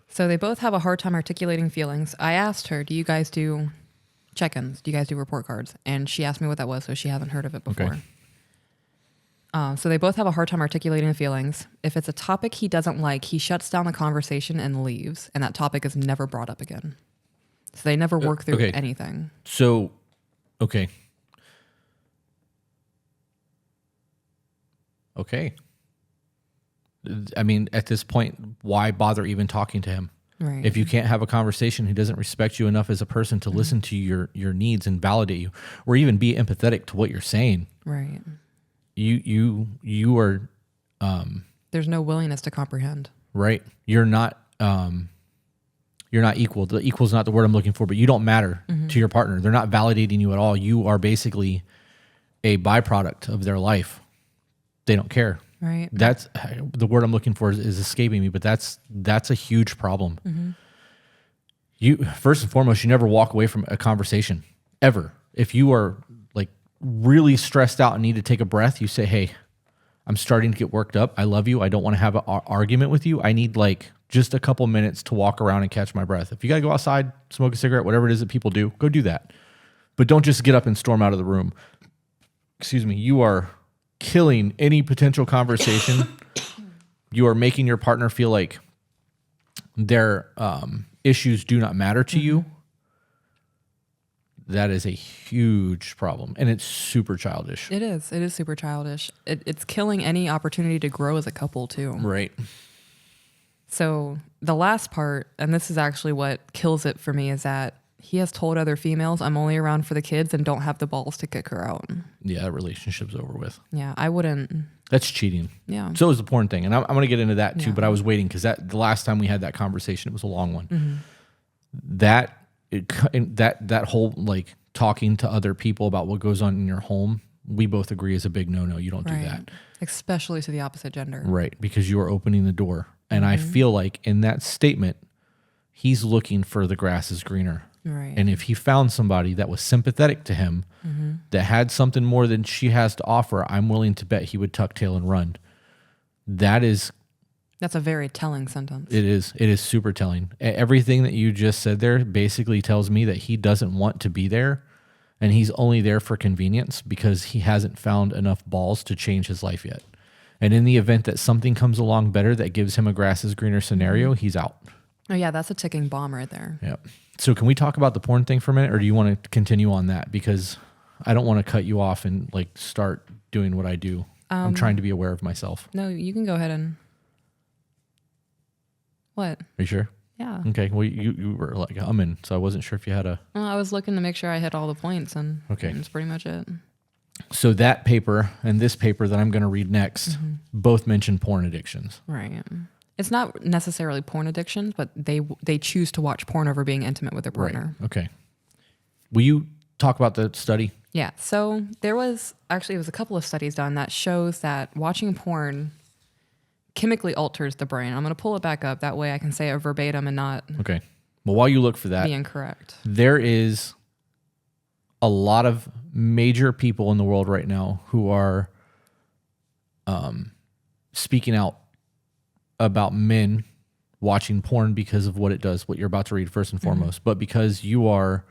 So they both have a hard time articulating feelings. I asked her, do you guys do check-ins? Do you guys do report cards? And she asked me what that was, so she hasn't heard of it before. Okay. So they both have a hard time articulating feelings. If it's a topic he doesn't like, he shuts down the conversation and leaves, and that topic is never brought up again. So they never work through anything. So, okay. Okay. I mean, at this point, why bother even talking to him? Right. If you can't have a conversation, he doesn't respect you enough as a person to listen to your needs and validate you, or even be empathetic to what you're saying. Right. You are. There's no willingness to comprehend. Right. You're not equal. The equal is not the word I'm looking for, but you don't matter to your partner. They're not validating you at all. You are basically a byproduct of their life. They don't care. Right. That's the word I'm looking for is escaping me, but that's a huge problem. You first and foremost, you never walk away from a conversation ever. If you are like really stressed out and need to take a breath, you say, "Hey, I'm starting to get worked up. I love you. I don't want to have an argument with you. I need like just a couple minutes to walk around and catch my breath. If you got to go outside, smoke a cigarette, whatever it is that people do, go do that. But don't just get up and storm out of the room." Excuse me. You are killing any potential conversation. You are making your partner feel like their issues do not matter to you. That is a huge problem, and it's super childish. It is. It is super childish. It's killing any opportunity to grow as a couple, too. Right. So the last part, and this is actually what kills it for me, is that he has told other females, I'm only around for the kids and don't have the balls to kick her out. Yeah, that relationship's over with. Yeah, I wouldn't. That's cheating. Yeah. So is the porn thing, and I'm going to get into that too. But I was waiting because the last time we had that conversation, it was a long one. That whole like talking to other people about what goes on in your home, we both agree is a big no-no. You don't do that, especially to the opposite gender. Right? Because you are opening the door, and I feel like in that statement, he's looking for the grass is greener. Right. And if he found somebody that was sympathetic to him, that had something more than she has to offer, I'm willing to bet he would tuck tail and run. That's a very telling sentence. It is. It is super telling. Everything that you just said there basically tells me that he doesn't want to be there, and he's only there for convenience because he hasn't found enough balls to change his life yet. And in the event that something comes along better that gives him a grass is greener scenario, he's out. Oh yeah, that's a ticking bomb right there. Yeah. So can we talk about the porn thing for a minute, or do you want to continue on that? Because I don't want to cut you off and like start doing what I do. I'm trying to be aware of myself. No, you can go ahead and. What? Are you sure? Yeah. Okay. Well, you were like humming, so I wasn't sure if you had a. Well, I was looking to make sure I hit all the points, and that's pretty much it. So that paper and this paper that I'm going to read next both mention porn addictions. Right. It's not necessarily porn addictions, but they choose to watch porn over being intimate with their partner. Right. Okay. Will you talk about the study? Yeah. So it was a couple of studies done that shows that watching porn chemically alters the brain. I'm going to pull it back up. That way I can say it verbatim and not Okay. Well, while you look for that, be incorrect. there is a lot of major people in the world right now who are speaking out about men watching porn because of what it does, what you're about to read first and foremost, but because you are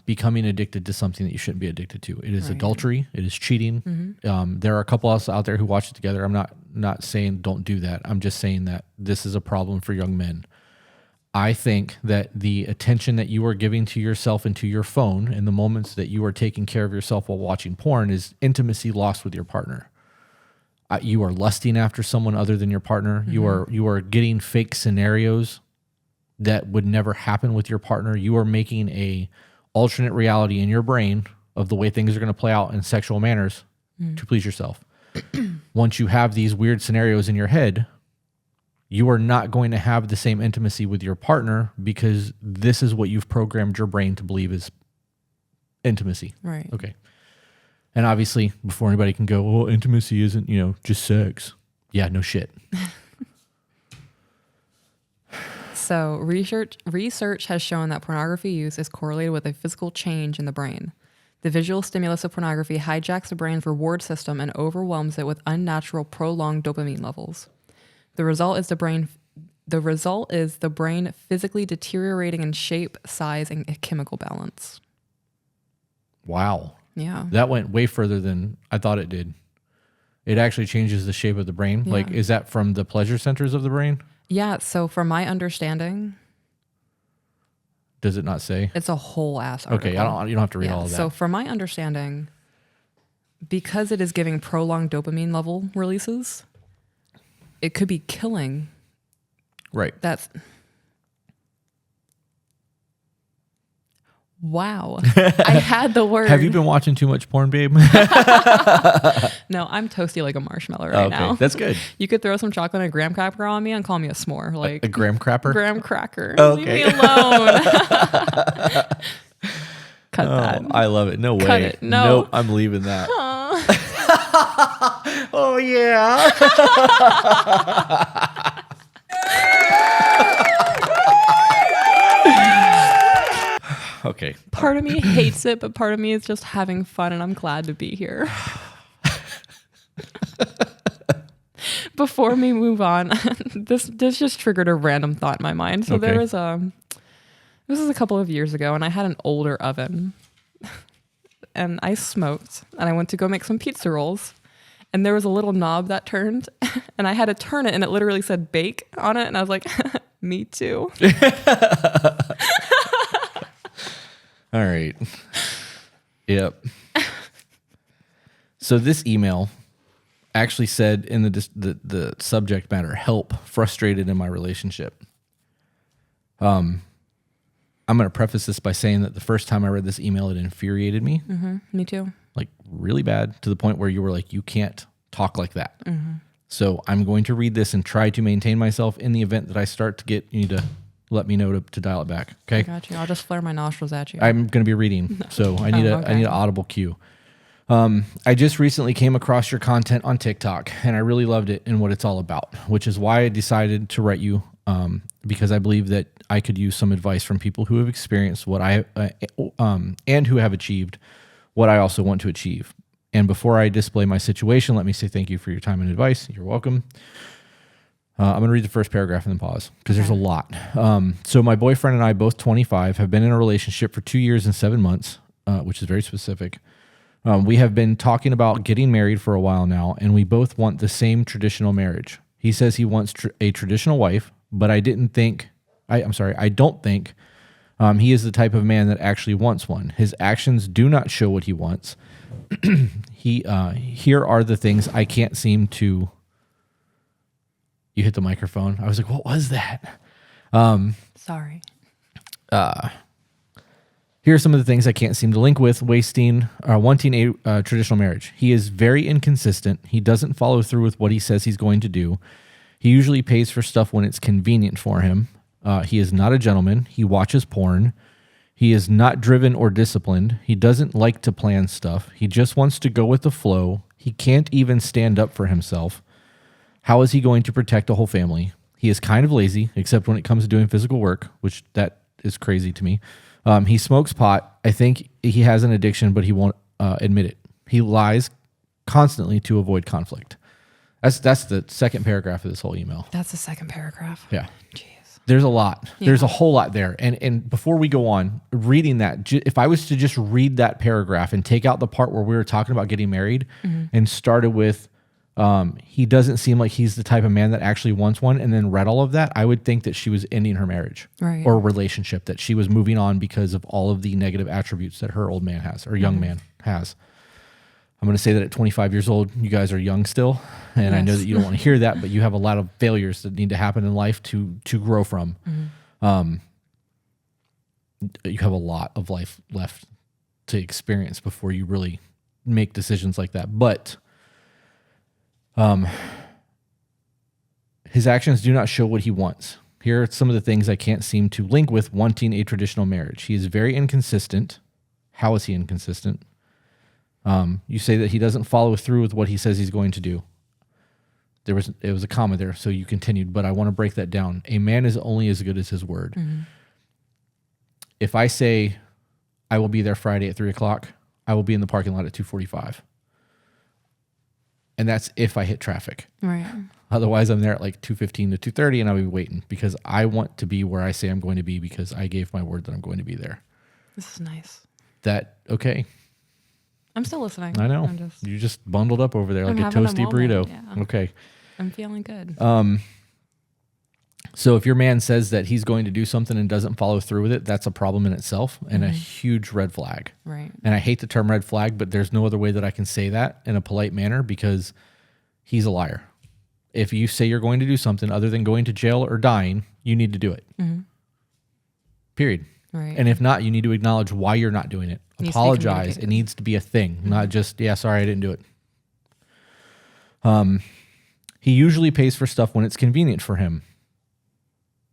becoming addicted to something that you shouldn't be addicted to. It is adultery. It is cheating. There are a couple of us out there who watch it together. I'm not saying don't do that. I'm just saying that this is a problem for young men. I think that the attention that you are giving to yourself and to your phone and the moments that you are taking care of yourself while watching porn is intimacy lost with your partner. You are lusting after someone other than your partner. You are getting fake scenarios that would never happen with your partner. You are making a alternate reality in your brain of the way things are going to play out in sexual manners to please yourself. Once you have these weird scenarios in your head, you are not going to have the same intimacy with your partner because this is what you've programmed your brain to believe is intimacy. Right. Okay. And obviously, before anybody can go, well, intimacy isn't, just sex. Yeah, no shit. So research has shown that pornography use is correlated with a physical change in the brain. The visual stimulus of pornography hijacks the brain's reward system and overwhelms it with unnatural, prolonged dopamine levels. The result is the brain physically deteriorating in shape, size, and chemical balance. Wow. Yeah. That went way further than I thought it did. It actually changes the shape of the brain. Yeah. Like, is that from the pleasure centers of the brain? Yeah. So from my understanding, does it not say? it's a whole ass article. Okay, you don't have to read all of that. So from my understanding, because it is giving prolonged dopamine level releases, it could be killing. Right. Wow. I had the word. Have you been watching too much porn, babe? No, I'm toasty like a marshmallow right now. That's good. You could throw some chocolate and a graham cracker on me and call me a s'more. Like A graham crapper? graham cracker. Oh, Leave okay. me alone. Cut that. I love it. No way. Cut it. No. Nope, I'm leaving that. Oh, yeah. Okay. Part of me hates it, but part of me is just having fun, and I'm glad to be here. Before we move on, this just triggered a random thought in my mind. So Okay. there was this was a couple of years ago, and I had an older oven, and I smoked, and I went to go make some pizza rolls, and there was a little knob that turned, and I had to turn it, and it literally said bake on it, and I was like, me too. All right. Yep. So this email actually said in the subject matter, help, frustrated in my relationship. I'm going to preface this by saying that the first time I read this email, it infuriated me. Mm-hmm. Me too. Like really bad, to the point where you were like, you can't talk like that. So I'm going to read this and try to maintain myself. In the event that I start to get, you need to let me know to dial it back. Okay. I got you. I'll just flare my nostrils at you. I'm going to be reading, so I need I need an audible cue. I just recently came across your content on TikTok, and I really loved it and what it's all about, which is why I decided to write you, because I believe that I could use some advice from people who have experienced what I and who have achieved what I also want to achieve. And before I display my situation, let me say thank you for your time and advice. You're welcome. I'm going to read the first paragraph and then pause because there's a lot. So my boyfriend and I, both 25, have been in a relationship for 2 years and 7 months, which is very specific. We have been talking about getting married for a while now, and we both want the same traditional marriage. He says he wants a traditional wife, but I don't think he is the type of man that actually wants one. His actions do not show what he wants. Here are the things I can't seem to... You hit the microphone. I was like, what was that? Sorry. Here are some of the things I can't seem to link with wanting a traditional marriage. He is very inconsistent. He doesn't follow through with what he says he's going to do. He usually pays for stuff when it's convenient for him. He is not a gentleman. He watches porn. He is not driven or disciplined. He doesn't like to plan stuff. He just wants to go with the flow. He can't even stand up for himself. How is he going to protect a whole family? He is kind of lazy, except when it comes to doing physical work, which that is crazy to me. He smokes pot. I think he has an addiction, but he won't admit it. He lies constantly to avoid conflict. That's the second paragraph of this whole email. That's the second paragraph. Yeah. Jeez. There's a lot. Yeah. There's a whole lot there. And before we go on, reading that, if I was to just read that paragraph and take out the part where we were talking about getting married and started with, he doesn't seem like he's the type of man that actually wants one, and then read all of that, I would think that she was ending her marriage or relationship, that she was moving on because of all of the negative attributes that her old man has or young man has. I'm going to say that at 25 years old, you guys are young still, and I know that you don't want to hear that, but you have a lot of failures that need to happen in life to grow from. You have a lot of life left to experience before you really make decisions like that. But his actions do not show what he wants. Here are some of the things I can't seem to link with wanting a traditional marriage. He is very inconsistent. How is he inconsistent? You say that he doesn't follow through with what he says he's going to do. It was a comma there, so you continued, but I want to break that down. A man is only as good as his word. If I say I will be there Friday at 3:00, I will be in the parking lot at 2:45. And that's if I hit traffic. Right. Otherwise, I'm there at like 2:15 to 2:30, and I'll be waiting because I want to be where I say I'm going to be because I gave my word that I'm going to be there. This is nice. Okay. I'm still listening. I know. You just bundled up over there like a toasty burrito. Yeah. Okay. I'm feeling good. So if your man says that he's going to do something and doesn't follow through with it, that's a problem in itself and a huge red flag. Right. And I hate the term red flag, but there's no other way that I can say that in a polite manner because he's a liar. If you say you're going to do something other than going to jail or dying, you need to do it. Period. Right. And if not, you need to acknowledge why you're not doing it. Apologize. It needs to be a thing, not just, yeah, sorry, I didn't do it. He usually pays for stuff when it's convenient for him.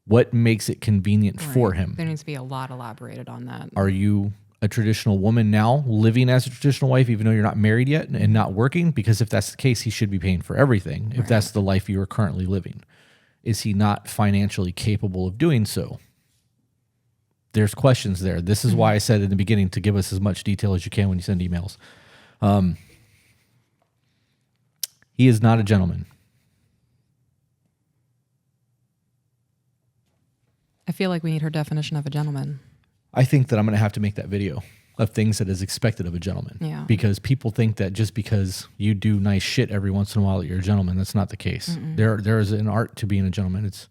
What makes it convenient for him? There needs to be a lot elaborated on that. Are you a traditional woman now, living as a traditional wife, even though you're not married yet and not working? Because if that's the case, he should be paying for everything. If that's the life you are currently living, is he not financially capable of doing so? There's questions there. This is why I said in the beginning to give us as much detail as you can when you send emails. He is not a gentleman. I feel like we need her definition of a gentleman. I think that I'm going to have to make that video of things that is expected of a gentleman. Yeah. Because people think that just because you do nice shit every once in a while that you're a gentleman. That's not the case. There is an art to being a gentleman. It's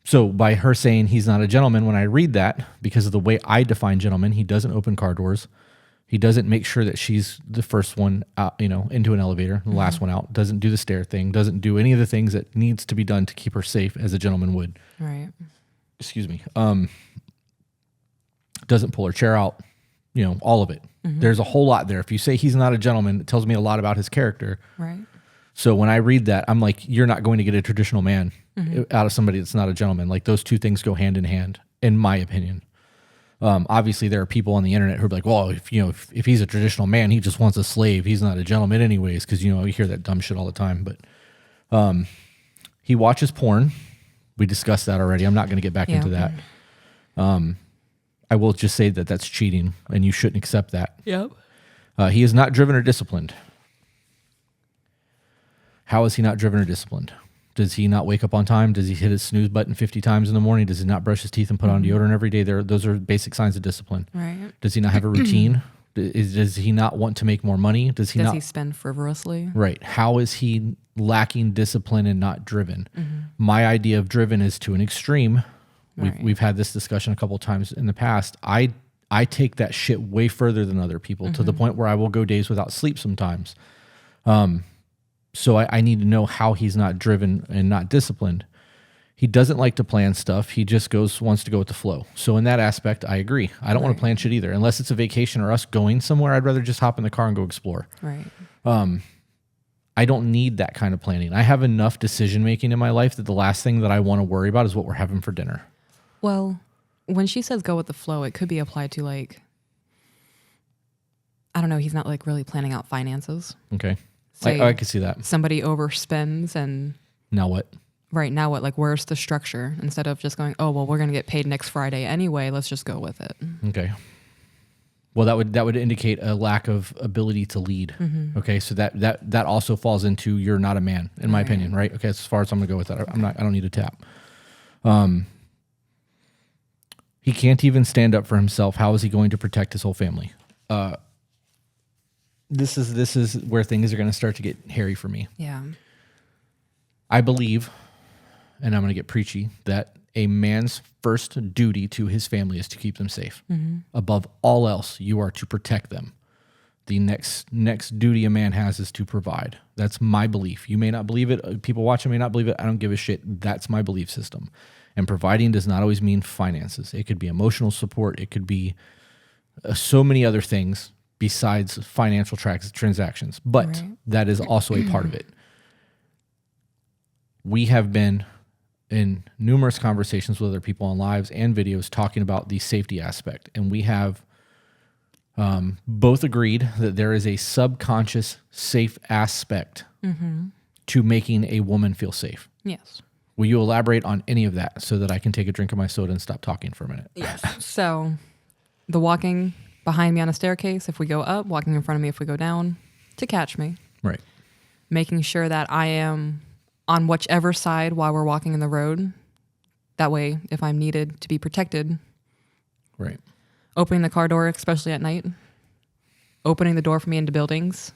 so by her saying he's not a gentleman, when I read that, because of the way I define gentleman, he doesn't open car doors. He doesn't make sure that she's the first one out, into an elevator, the last one out, doesn't do the stair thing, doesn't do any of the things that needs to be done to keep her safe as a gentleman would. Right. Excuse me. Doesn't pull her chair out, all of it. There's a whole lot there. If you say he's not a gentleman, it tells me a lot about his character. Right. So when I read that, I'm like, you're not going to get a traditional man out of somebody that's not a gentleman. Like those two things go hand in hand, in my opinion. Obviously, there are people on the internet who are like, well, if he's a traditional man, he just wants a slave. He's not a gentleman anyways, because, you hear that dumb shit all the time. But he watches porn. We discussed that already. I'm not going to get back into that. I will just say that that's cheating, and you shouldn't accept that. Yep. He is not driven or disciplined. How is he not driven or disciplined? Does he not wake up on time? Does he hit his snooze button 50 times in the morning? Does he not brush his teeth and put on deodorant every day? Those are basic signs of discipline. Right. Does he not have a routine? Does he not want to make more money? Does he spend frivolously? Right. How is he lacking discipline and not driven? My idea of driven is to an extreme. We've had this discussion a couple of times in the past. I take that shit way further than other people to the point where I will go days without sleep sometimes. So I need to know how he's not driven and not disciplined. He doesn't like to plan stuff. He just wants to go with the flow. So in that aspect, I agree. I don't want to plan shit either. Unless it's a vacation or us going somewhere, I'd rather just hop in the car and go explore. Right. I don't need that kind of planning. I have enough decision making in my life that the last thing that I want to worry about is what we're having for dinner. Well, when she says go with the flow, it could be applied to like, I don't know, he's not like really planning out finances. Okay. Say I can see that. somebody overspends and Now what? right now what? Like where's the structure? Instead of just going, oh, well, we're going to get paid next Friday anyway. Let's just go with it. Okay. Well, that would indicate a lack of ability to lead. Mm-hmm. Okay, so that also falls into you're not a man, in my opinion, right? Okay, as far as I'm gonna go with that, I don't need a tap. He can't even stand up for himself. How is he going to protect his whole family? This is where things are going to start to get hairy for me. Yeah. I believe, and I'm going to get preachy, that a man's first duty to his family is to keep them safe. Mm-hmm. Above all else, you are to protect them. The next duty a man has is to provide. That's my belief. You may not believe it. People watching may not believe it. I don't give a shit. That's my belief system. And providing does not always mean finances. It could be emotional support. It could be so many other things besides financial transactions. But that is also a part of it. We have been in numerous conversations with other people on lives and videos talking about the safety aspect. And we have both agreed that there is a subconscious safe aspect to making a woman feel safe. Yes. Will you elaborate on any of that so that I can take a drink of my soda and stop talking for a minute? Yes. So the walking behind me on a staircase, if we go up, walking in front of me if we go down, to catch me. Right. Making sure that I am on whichever side while we're walking in the road. That way, if I'm needed to be protected. Right. Opening the car door, especially at night. Opening the door for me into buildings.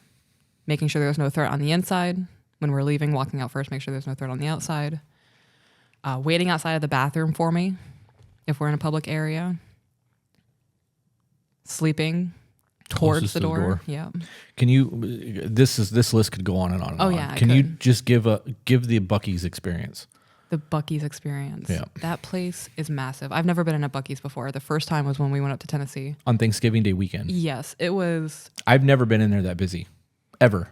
Making sure there's no threat on the inside. When we're leaving, walking out first, make sure there's no threat on the outside. Waiting outside of the bathroom for me if we're in a public area. Sleeping towards Closest the to door. Yeah. Can you? This list could go on and on and on. Yeah, Can you just give the Buc-ee's experience? The Buc-ee's experience. Yeah. That place is massive. I've never been in a Buc-ee's before. The first time was when we went up to Tennessee. On Thanksgiving Day weekend. Yes, it was. I've never been in there that busy, ever.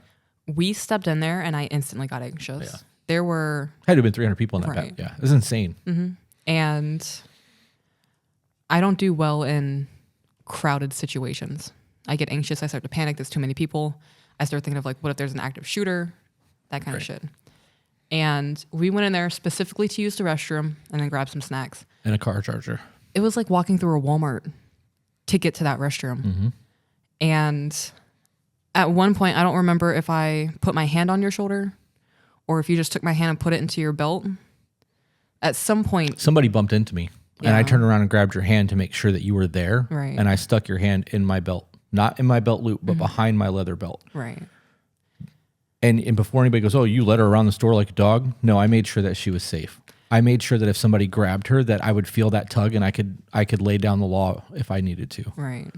We stepped in there and I instantly got anxious. Yeah. There were Had to have been 300 people in that. Right. Yeah, it was insane. Mm-hmm. And I don't do well in crowded situations. I get anxious. I start to panic. There's too many people. I start thinking of like, what if there's an active shooter? That kind of shit. And we went in there specifically to use the restroom and then grab some snacks. And a car charger. It was like walking through a Walmart to get to that restroom. Mm-hmm. And at one point, I don't remember if I put my hand on your shoulder or if you just took my hand and put it into your belt. At some point, Somebody bumped into me. And I turned around and grabbed your hand to make sure that you were there. Right. And I stuck your hand in my belt. Not in my belt loop, but behind my leather belt. right. And before anybody goes, oh, you led her around the store like a dog? No, I made sure that she was safe. I made sure that if somebody grabbed her, that I would feel that tug and I could lay down the law if I needed to. Right.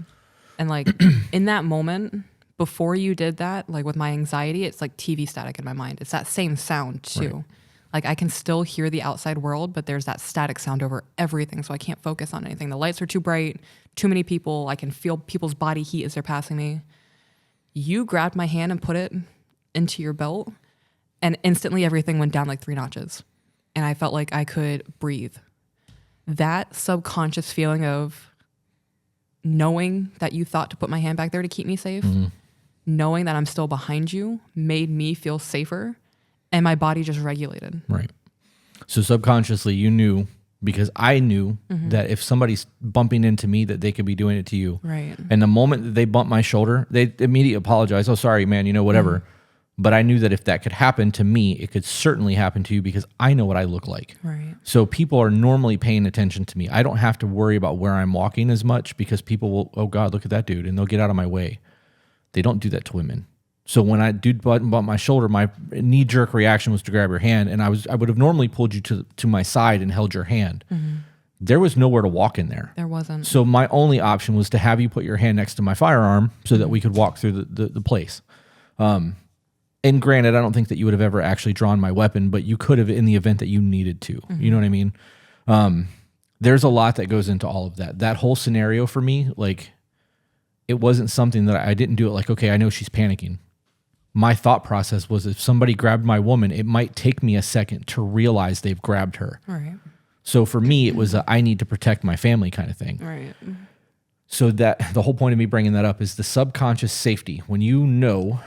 And like in that moment, before you did that, like with my anxiety, it's like TV static in my mind. It's that same sound too. Right. Like I can still hear the outside world, but there's that static sound over everything. So I can't focus on anything. The lights are too bright, too many people. I can feel people's body heat as they're passing me. You grabbed my hand and put it into your belt, and instantly everything went down like 3 notches. And I felt like I could breathe. That subconscious feeling of knowing that you thought to put my hand back there to keep me safe, knowing that I'm still behind you, made me feel safer, and my body just regulated. Right. So subconsciously you knew, because I knew that if somebody's bumping into me, that they could be doing it to you. Right. And the moment that they bumped my shoulder, they immediately apologized. Oh, sorry, man, whatever. But I knew that if that could happen to me, it could certainly happen to you because I know what I look like. Right. So people are normally paying attention to me. I don't have to worry about where I'm walking as much because people will, oh God, look at that dude, and they'll get out of my way. They don't do that to women. So when I dude bumped my shoulder, my knee-jerk reaction was to grab your hand, and I would have normally pulled you to my side and held your hand. There was nowhere to walk in there. There wasn't. So my only option was to have you put your hand next to my firearm so that we could walk through the place. And granted, I don't think that you would have ever actually drawn my weapon, but you could have in the event that you needed to. You know what I mean? There's a lot that goes into all of that. That whole scenario for me, like, it wasn't something that I didn't do it like, okay, I know she's panicking. My thought process was if somebody grabbed my woman, it might take me a second to realize they've grabbed her. Right. So for me, it was a, I need to protect my family kind of thing. Right. So that the whole point of me bringing that up is the subconscious safety. When you know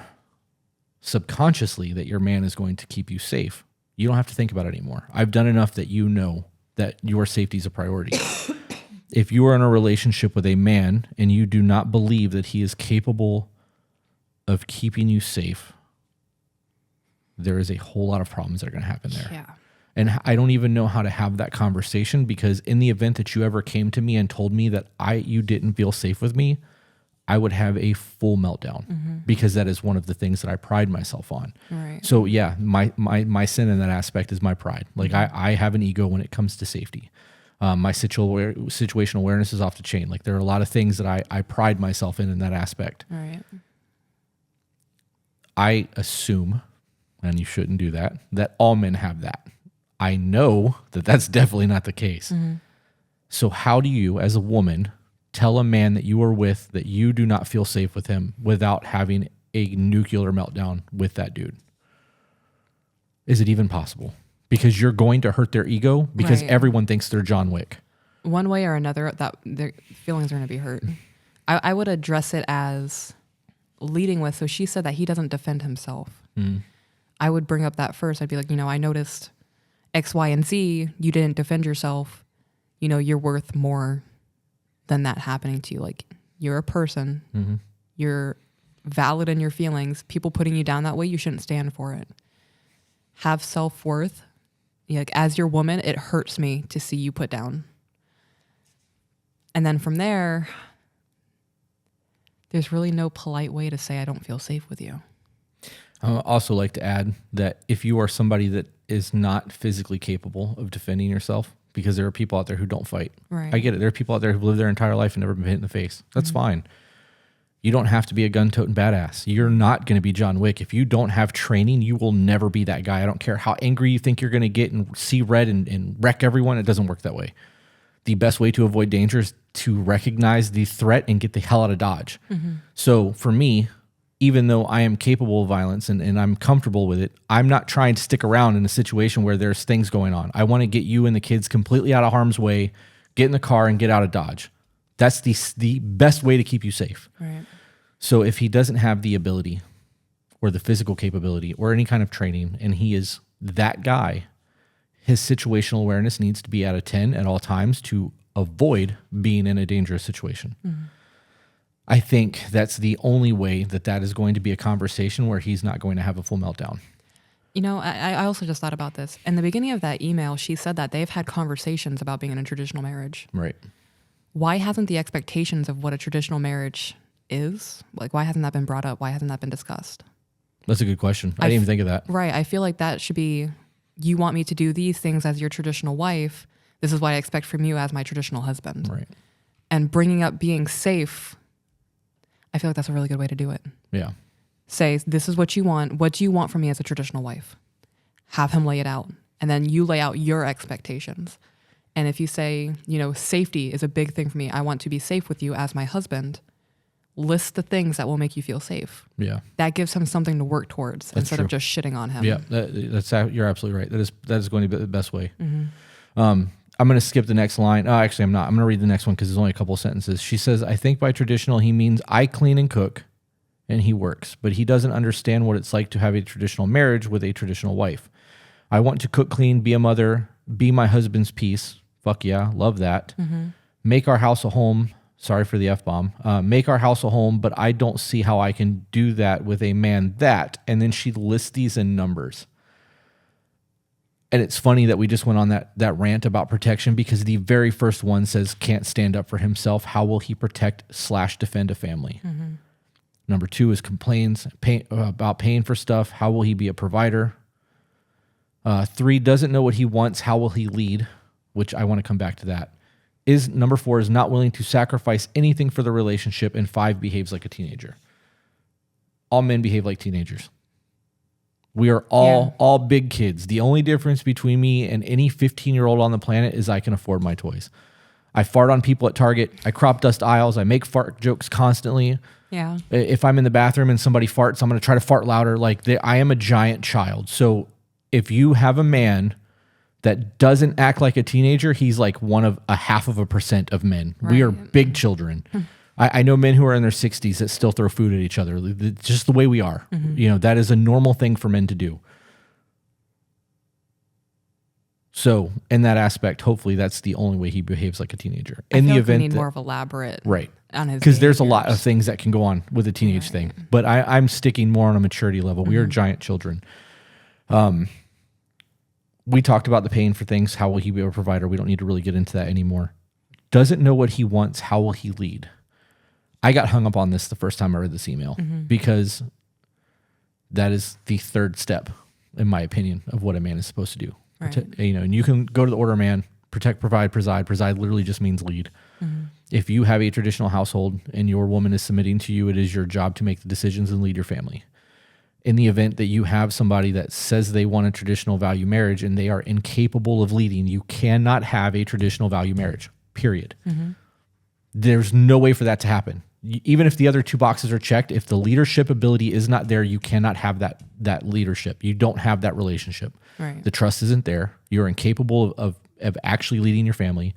subconsciously that your man is going to keep you safe, you don't have to think about it anymore. I've done enough that you know that your safety is a priority. If you are in a relationship with a man and you do not believe that he is capable of keeping you safe, there is a whole lot of problems that are going to happen there. Yeah. And I don't even know how to have that conversation, because in the event that you ever came to me and told me that you didn't feel safe with me, I would have a full meltdown, because that is one of the things that I pride myself on. Right. So yeah, my sin in that aspect is my pride. Like I have an ego when it comes to safety. My situational awareness is off the chain. Like there are a lot of things that I pride myself in that aspect. Right. I assume, and you shouldn't do that all men have that. I know that that's definitely not the case. So how do you, as a woman, tell a man that you are with that you do not feel safe with him without having a nuclear meltdown with that dude? Is it even possible? Because you're going to hurt their ego, because Right. everyone thinks they're John Wick. One way or another, that their feelings are going to be hurt. I would address it as leading with, so she said that he doesn't defend himself. I would bring up that first. I'd be like, I noticed X, Y, and Z, you didn't defend yourself. You're worth more than that happening to you. Like, you're a person. You're valid in your feelings. People putting you down that way, you shouldn't stand for it. Have self-worth. Like, as your woman, it hurts me to see you put down. And then from there, there's really no polite way to say I don't feel safe with you. I would also like to add that if you are somebody that is not physically capable of defending yourself, because there are people out there who don't fight. Right. I get it. There are people out there who've lived their entire life and never been hit in the face. That's fine. You don't have to be a gun-toting badass. You're not going to be John Wick. If you don't have training, you will never be that guy. I don't care how angry you think you're going to get and see red and wreck everyone. It doesn't work that way. The best way to avoid danger is to recognize the threat and get the hell out of Dodge. So for me, even though I am capable of violence and I'm comfortable with it, I'm not trying to stick around in a situation where there's things going on. I want to get you and the kids completely out of harm's way, get in the car and get out of Dodge. That's the best way to keep you safe. Right. So if he doesn't have the ability or the physical capability or any kind of training, and he is that guy, his situational awareness needs to be at a 10 at all times to avoid being in a dangerous situation. I think that's the only way that is going to be a conversation where he's not going to have a full meltdown. I also just thought about this. In the beginning of that email, she said that they've had conversations about being in a traditional marriage. Right. Why hasn't the expectations of what a traditional marriage is, like, why hasn't that been brought up? Why hasn't that been discussed? That's a good question. I didn't even think of that. Right. I feel like that should be, you want me to do these things as your traditional wife. This is what I expect from you as my traditional husband. Right. And bringing up being safe, I feel like that's a really good way to do it. Yeah. Say, this is what you want. What do you want from me as a traditional wife? Have him lay it out. And then you lay out your expectations. And if you say, safety is a big thing for me. I want to be safe with you as my husband. List the things that will make you feel safe. Yeah. That gives him something to work towards instead of just shitting on him. Yeah. You're absolutely right. That is going to be the best way. I'm going to skip the next line. Oh, actually, I'm not. I'm going to read the next one because there's only a couple of sentences. She says, I think by traditional, he means I clean and cook and he works, but he doesn't understand what it's like to have a traditional marriage with a traditional wife. I want to cook, clean, be a mother, be my husband's piece. Fuck yeah. Love that. Make our house a home. Sorry for the F-bomb. Make our house a home, but I don't see how I can do that with a man that. And then she lists these in numbers. And it's funny that we just went on that rant about protection, because the very first one says can't stand up for himself. How will he protect/defend a family? Number 2 is complains about paying for stuff. How will he be a provider? 3, doesn't know what he wants. How will he lead? Which I want to come back to that. Number 4 is not willing to sacrifice anything for the relationship. And 5, behaves like a teenager. All men behave like teenagers. We are all big kids. The only difference between me and any 15-year-old on the planet is I can afford my toys. I fart on people at Target. I crop dust aisles. I make fart jokes constantly. Yeah. If I'm in the bathroom and somebody farts, I'm going to try to fart louder. I am a giant child. So if you have a man that doesn't act like a teenager, he's like 0.5% of men. We are big children. I know men who are in their 60s that still throw food at each other. Just the way we are. You know, that is a normal thing for men to do. So in that aspect, hopefully that's the only way he behaves like a teenager. In the event we need more of elaborate, right? On his Because there's a lot of things that can go on with a teenage thing. But I'm sticking more on a maturity level. We are giant children. We talked about the paying for things. How will he be a provider? We don't need to really get into that anymore. Doesn't know what he wants. How will he lead? I got hung up on this the first time I read this email because that is the third step, in my opinion, of what a man is supposed to do. Right. You know, and you can go to the order of man, protect, provide, preside. Preside literally just means lead. If you have a traditional household and your woman is submitting to you, it is your job to make the decisions and lead your family. In the event that you have somebody that says they want a traditional value marriage and they are incapable of leading, you cannot have a traditional value marriage, period. There's no way for that to happen. Even if the other two boxes are checked, if the leadership ability is not there, you cannot have that leadership. You don't have that relationship. Right. The trust isn't there. You're incapable of actually leading your family.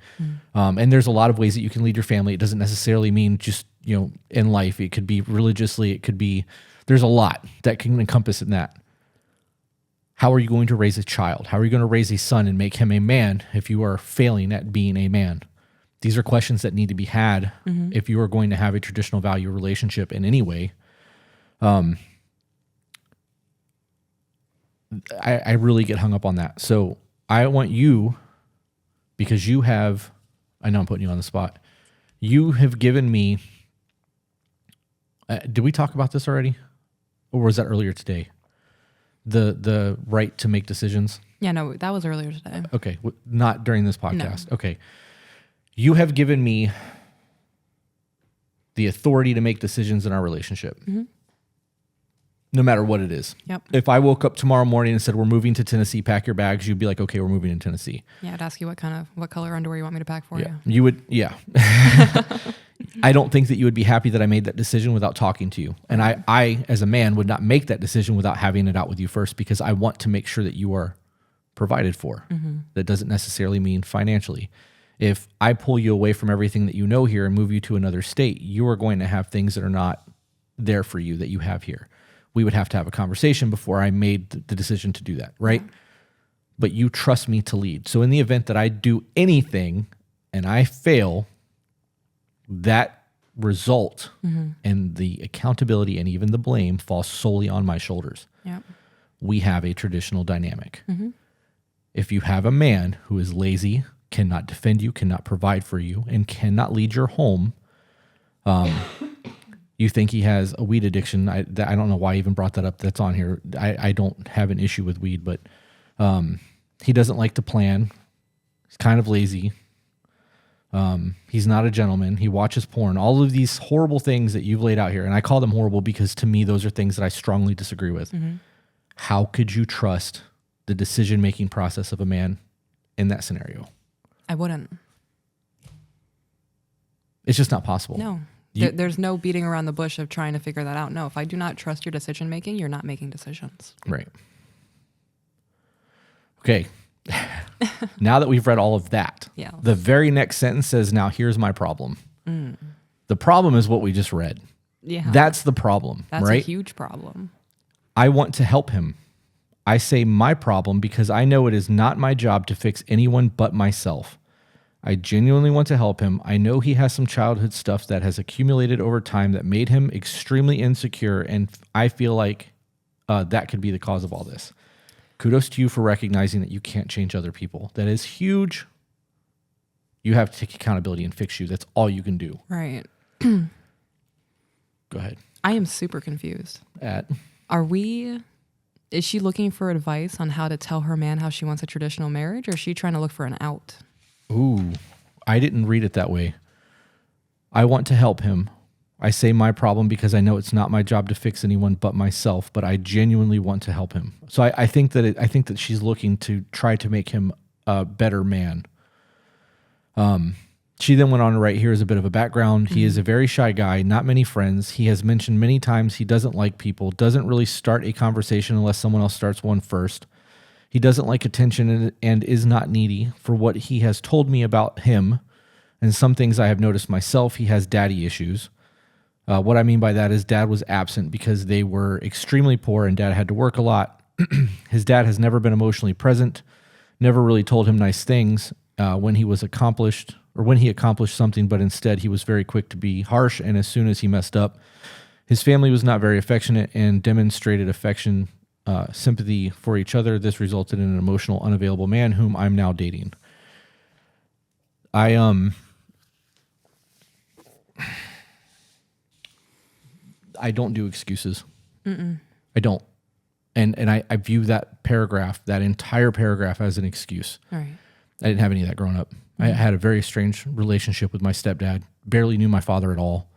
And there's a lot of ways that you can lead your family. It doesn't necessarily mean just, you know, in life. It could be religiously. It could be, there's a lot that can encompass in that. How are you going to raise a child? How are you going to raise a son and make him a man if you are failing at being a man? These are questions that need to be had if you are going to have a traditional value relationship in any way. I really get hung up on that. So I want you, because you have, I know I'm putting you on the spot. You have given me, did we talk about this already? Or was that earlier today? The right to make decisions? Yeah, no, that was earlier today. Okay. Not during this podcast. No. Okay. You have given me the authority to make decisions in our relationship. No matter what it is. Yep. If I woke up tomorrow morning and said, we're moving to Tennessee, pack your bags, you'd be like, okay, we're moving to Tennessee. Yeah, I'd ask you what color underwear you want me to pack for you. You would, yeah. I don't think that you would be happy that I made that decision without talking to you. And I, as a man, would not make that decision without having it out with you first, because I want to make sure that you are provided for. That doesn't necessarily mean financially. If I pull you away from everything that you know here and move you to another state, you are going to have things that are not there for you that you have here. We would have to have a conversation before I made the decision to do that, right? But you trust me to lead. So in the event that I do anything and I fail, that result and the accountability and even the blame falls solely on my shoulders. Yep. We have a traditional dynamic. If you have a man who is lazy, cannot defend you, cannot provide for you, and cannot lead your home, you think he has a weed addiction. I don't know why I even brought that up. That's on here. I don't have an issue with weed, but he doesn't like to plan. He's kind of lazy. He's not a gentleman. He watches porn. All of these horrible things that you've laid out here, and I call them horrible because to me those are things that I strongly disagree with. How could you trust the decision-making process of a man in that scenario? I wouldn't. It's just not possible. No. There's no beating around the bush of trying to figure that out. No, if I do not trust your decision making, you're not making decisions. Right. Okay. Now that we've read all of that, the very next sentence says, now here's my problem. The problem is what we just read. Yeah. That's the problem, That's right? a huge problem. I want to help him. I say my problem because I know it is not my job to fix anyone but myself. I genuinely want to help him. I know he has some childhood stuff that has accumulated over time that made him extremely insecure, and I feel like that could be the cause of all this. Kudos to you for recognizing that you can't change other people. That is huge. You have to take accountability and fix you. That's all you can do. Right. Go ahead. I am super confused. Is she looking for advice on how to tell her man how she wants a traditional marriage, or is she trying to look for an out? Ooh, I didn't read it that way. I want to help him. I say my problem because I know it's not my job to fix anyone but myself, but I genuinely want to help him. So I think that she's looking to try to make him a better man. She then went on to write, here is a bit of a background. He is a very shy guy, not many friends. He has mentioned many times he doesn't like people, doesn't really start a conversation unless someone else starts one first. He doesn't like attention and is not needy. For what he has told me about him and some things I have noticed myself, he has daddy issues. What I mean by that is dad was absent because they were extremely poor and dad had to work a lot. His dad has never been emotionally present, never really told him nice things when he accomplished something, but instead he was very quick to be harsh. And as soon as he messed up, his family was not very affectionate and demonstrated affection, sympathy for each other. This resulted in an emotional, unavailable man whom I'm now dating. I don't do excuses. I don't. And I view that paragraph, that entire paragraph, as an excuse. All right. I didn't have any of that growing up. I had a very strange relationship with my stepdad. Barely knew my father at all.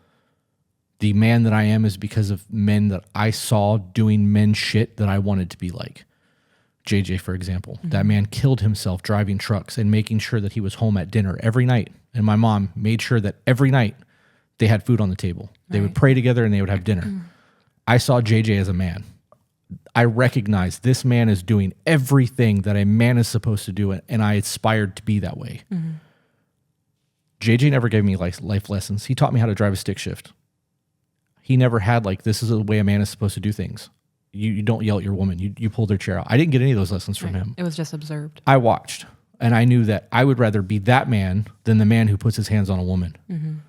The man that I am is because of men that I saw doing men shit that I wanted to be like. JJ, for example. That man killed himself driving trucks and making sure that he was home at dinner every night. And my mom made sure that every night they had food on the table. They would pray together and they would have dinner. I saw JJ as a man. I recognized this man is doing everything that a man is supposed to do, and I aspired to be that way. JJ never gave me life lessons. He taught me how to drive a stick shift. He never had this is the way a man is supposed to do things. You don't yell at your woman. You pull their chair out. I didn't get any of those lessons from him. It was just observed. I watched, and I knew that I would rather be that man than the man who puts his hands on a woman.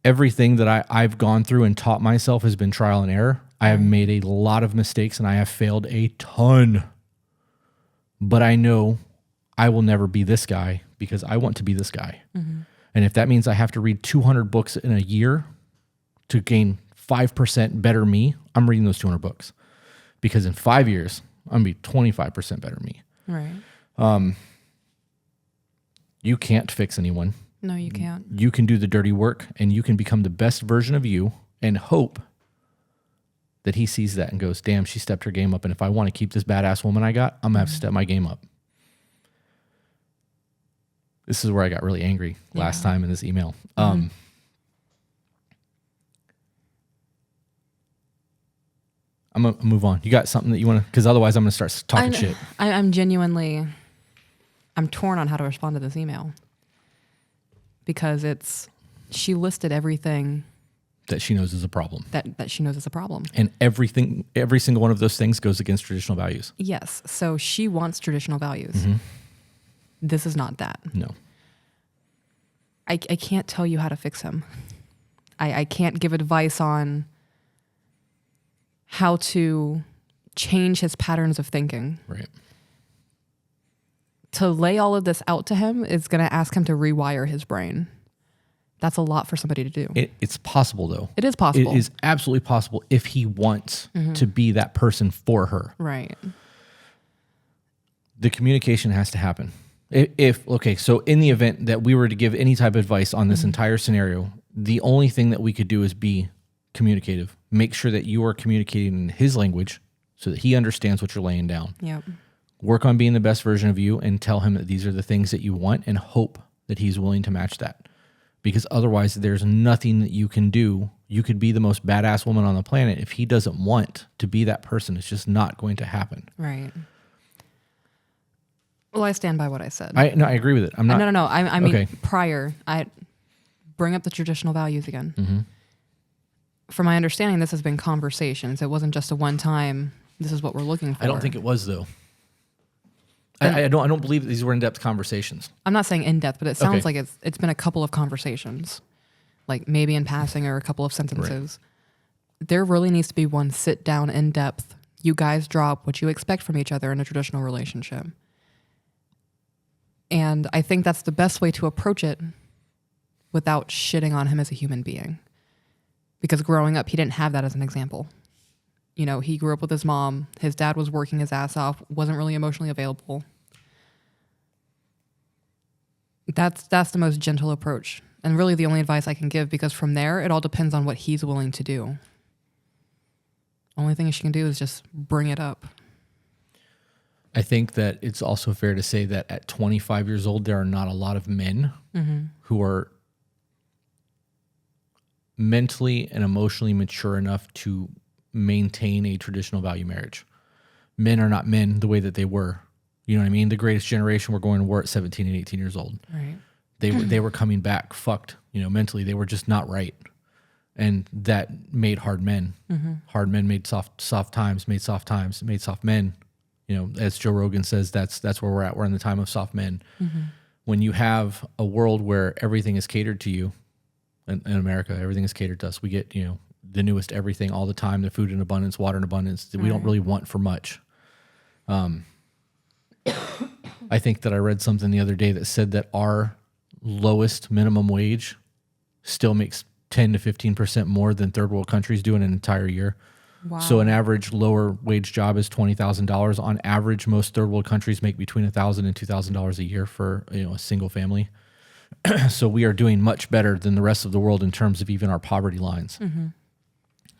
Everything that I've gone through and taught myself has been trial and error. I have made a lot of mistakes and I have failed a ton. But I know I will never be this guy because I want to be this guy. And if that means I have to read 200 books in a year to gain 5% better me, I'm reading those 200 books. Because in 5 years, I'm going to be 25% better me. Right. You can't fix anyone. No, you can't. You can do the dirty work and you can become the best version of you and hope that he sees that and goes, damn, she stepped her game up. And if I want to keep this badass woman I got, I'm going to have to step my game up. This is where I got really angry last time in this email. I'm going to move on. You got something that you want to, because otherwise I'm going to start talking shit. I'm genuinely, I'm torn on how to respond to this email. Because she listed everything that she knows is a problem. That she knows is a problem. And every single one of those things goes against traditional values. Yes. So she wants traditional values. This is not that. No. I can't tell you how to fix him. I can't give advice on how to change his patterns of thinking. Right. To lay all of this out to him is going to ask him to rewire his brain. That's a lot for somebody to do. It's possible, though. It is possible. It is absolutely possible if he wants to be that person for her. Right. The communication has to happen. So in the event that we were to give any type of advice on this entire scenario, the only thing that we could do is be communicative. Make sure that you are communicating in his language so that he understands what you're laying down. Yep. Work on being the best version of you and tell him that these are the things that you want and hope that he's willing to match that. Because otherwise there's nothing that you can do. You could be the most badass woman on the planet. If he doesn't want to be that person, it's just not going to happen. Right. Well, I stand by what I said. I agree with it. I'm not. No. I mean, okay. prior, I bring up the traditional values again. From my understanding, this has been conversations. It wasn't just a one-time, this is what we're looking for. I don't think it was, though. I don't believe that these were in-depth conversations. I'm not saying in-depth, but it sounds like it's been a couple of conversations, like maybe in passing or a couple of sentences. Right. There really needs to be one sit-down in-depth. You guys drop what you expect from each other in a traditional relationship. And I think that's the best way to approach it without shitting on him as a human being. Because growing up, he didn't have that as an example. You know, he grew up with his mom. His dad was working his ass off, wasn't really emotionally available. That's the most gentle approach. And really the only advice I can give, because from there, it all depends on what he's willing to do. Only thing she can do is just bring it up. I think that it's also fair to say that at 25 years old, there are not a lot of men who are mentally and emotionally mature enough to maintain a traditional value marriage. men are not men the way that they were. You know what I mean? The greatest generation were going to war at 17 and 18 years old. Right. They were coming back fucked, mentally. They were just not right. And that made hard men. Hard men made soft times, made soft times, made soft men. As Joe Rogan says, that's where we're at. We're in the time of soft men. When you have a world where everything is catered to you, in America, everything is catered to us. We get, the newest everything all the time, the food in abundance, water in abundance. We don't really want for much. I think that I read something the other day that said that our lowest minimum wage still makes 10 to 15% more than third world countries do in an entire year. Wow. So an average lower wage job is $20,000. On average, most third world countries make between $1,000 and $2,000 a year for a single family. So we are doing much better than the rest of the world in terms of even our poverty lines.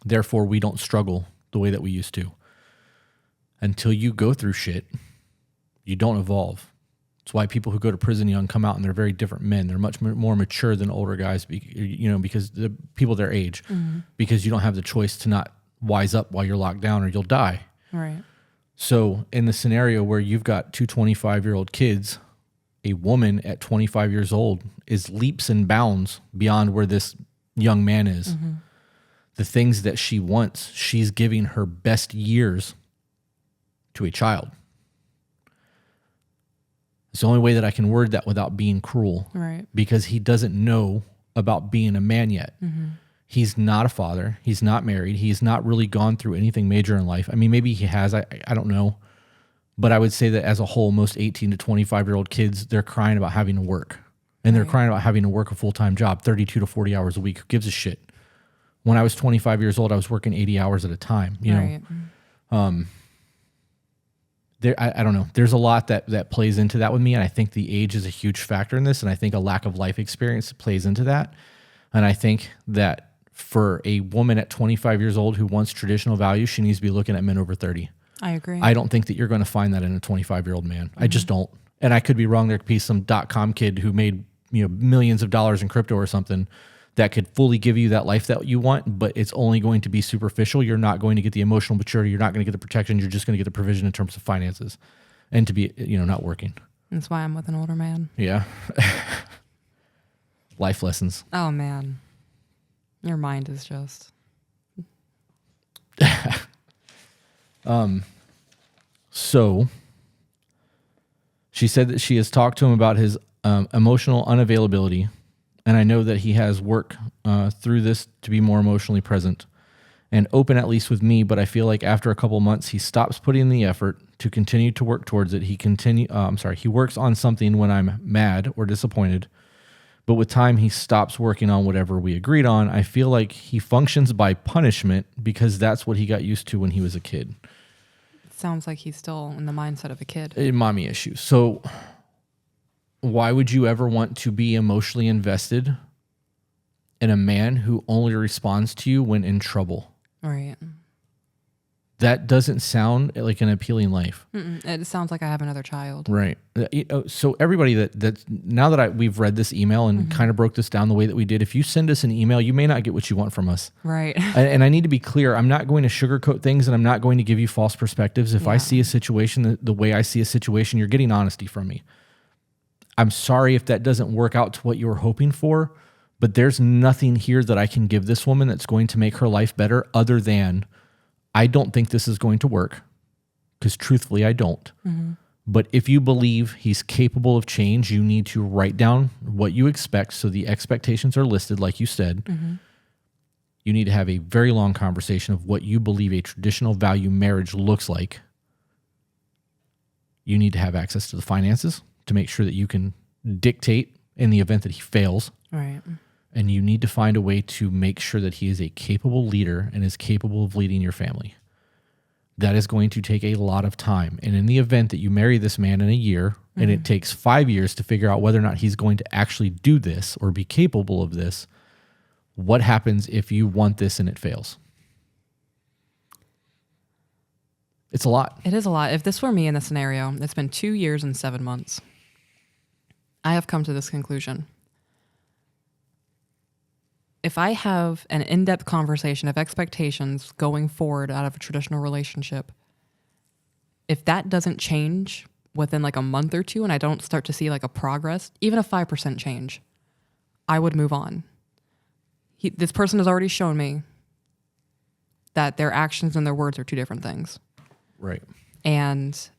Therefore, we don't struggle the way that we used to. Until you go through shit, you don't evolve. It's why people who go to prison young come out and they're very different men. They're much more mature than older guys, because the people their age, because you don't have the choice to not wise up while you're locked down or you'll die. Right. So in the scenario where you've got two 25-year-old kids, a woman at 25 years old is leaps and bounds beyond where this young man is. The things that she wants, she's giving her best years to a child. It's the only way that I can word that without being cruel. Right. Because he doesn't know about being a man yet. He's not a father. He's not married. He's not really gone through anything major in life. I mean, maybe he has. I don't know. But I would say that as a whole, most 18 to 25-year-old kids, they're crying about having to work. And they're crying about having to work a full-time job, 32 to 40 hours a week. Who gives a shit? When I was 25 years old, I was working 80 hours at a time. I don't know. There's a lot that plays into that with me, and I think the age is a huge factor in this, and I think a lack of life experience plays into that. And I think that for a woman at 25 years old who wants traditional values, she needs to be looking at men over 30. I agree. I don't think that you're going to find that in a 25-year-old man. I just don't. And I could be wrong. There could be some .com kid who made millions of dollars in crypto or something that could fully give you that life that you want, but it's only going to be superficial. You're not going to get the emotional maturity. You're not going to get the protection. You're just going to get the provision in terms of finances and to be, not working. That's why I'm with an older man. Yeah. Life lessons. Oh, man. Your mind is just... So she said that she has talked to him about his emotional unavailability, and I know that he has work through this to be more emotionally present and open, at least with me, but I feel like after a couple months, he stops putting in the effort to continue to work towards it. He works on something when I'm mad or disappointed, but with time, he stops working on whatever we agreed on. I feel like he functions by punishment because that's what he got used to when he was a kid. Sounds like he's still in the mindset of a kid. Mommy issues. So why would you ever want to be emotionally invested in a man who only responds to you when in trouble? Right. That doesn't sound like an appealing life. It sounds like I have another child. Right. So everybody that now that we've read this email and kind of broke this down the way that we did, if you send us an email, you may not get what you want from us. Right. And I need to be clear. I'm not going to sugarcoat things, and I'm not going to give you false perspectives. If I see a situation the way I see a situation, you're getting honesty from me. I'm sorry if that doesn't work out to what you were hoping for, but there's nothing here that I can give this woman that's going to make her life better other than I don't think this is going to work, because truthfully, I don't. But if you believe he's capable of change, you need to write down what you expect so the expectations are listed, like you said. You need to have a very long conversation of what you believe a traditional value marriage looks like. You need to have access to the finances to make sure that you can dictate in the event that he fails. Right. And you need to find a way to make sure that he is a capable leader and is capable of leading your family. That is going to take a lot of time. And in the event that you marry this man in a year and it takes 5 years to figure out whether or not he's going to actually do this or be capable of this, what happens if you want this and it fails? It's a lot. It is a lot. If this were me in the scenario, it's been 2 years and 7 months. I have come to this conclusion. If I have an in-depth conversation of expectations going forward out of a traditional relationship, If that doesn't change within like a month or two and I don't start to see like a progress, even a 5% change, I would move on. This person has already shown me that their actions and their words are two different things. Right. And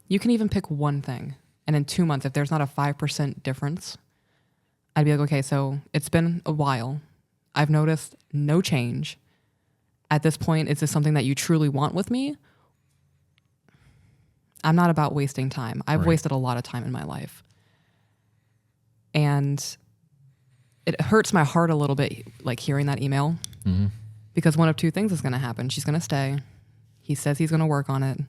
you can even pick one thing. And in 2 months, if there's not a 5% difference, I'd be like, okay, so it's been a while. I've noticed no change. At this point, is this something that you truly want with me? I'm not about wasting time. I've wasted a lot of time in my life. And it hurts my heart a little bit, like hearing that email, because one of two things is going to happen. She's going to stay. He says he's going to work on it.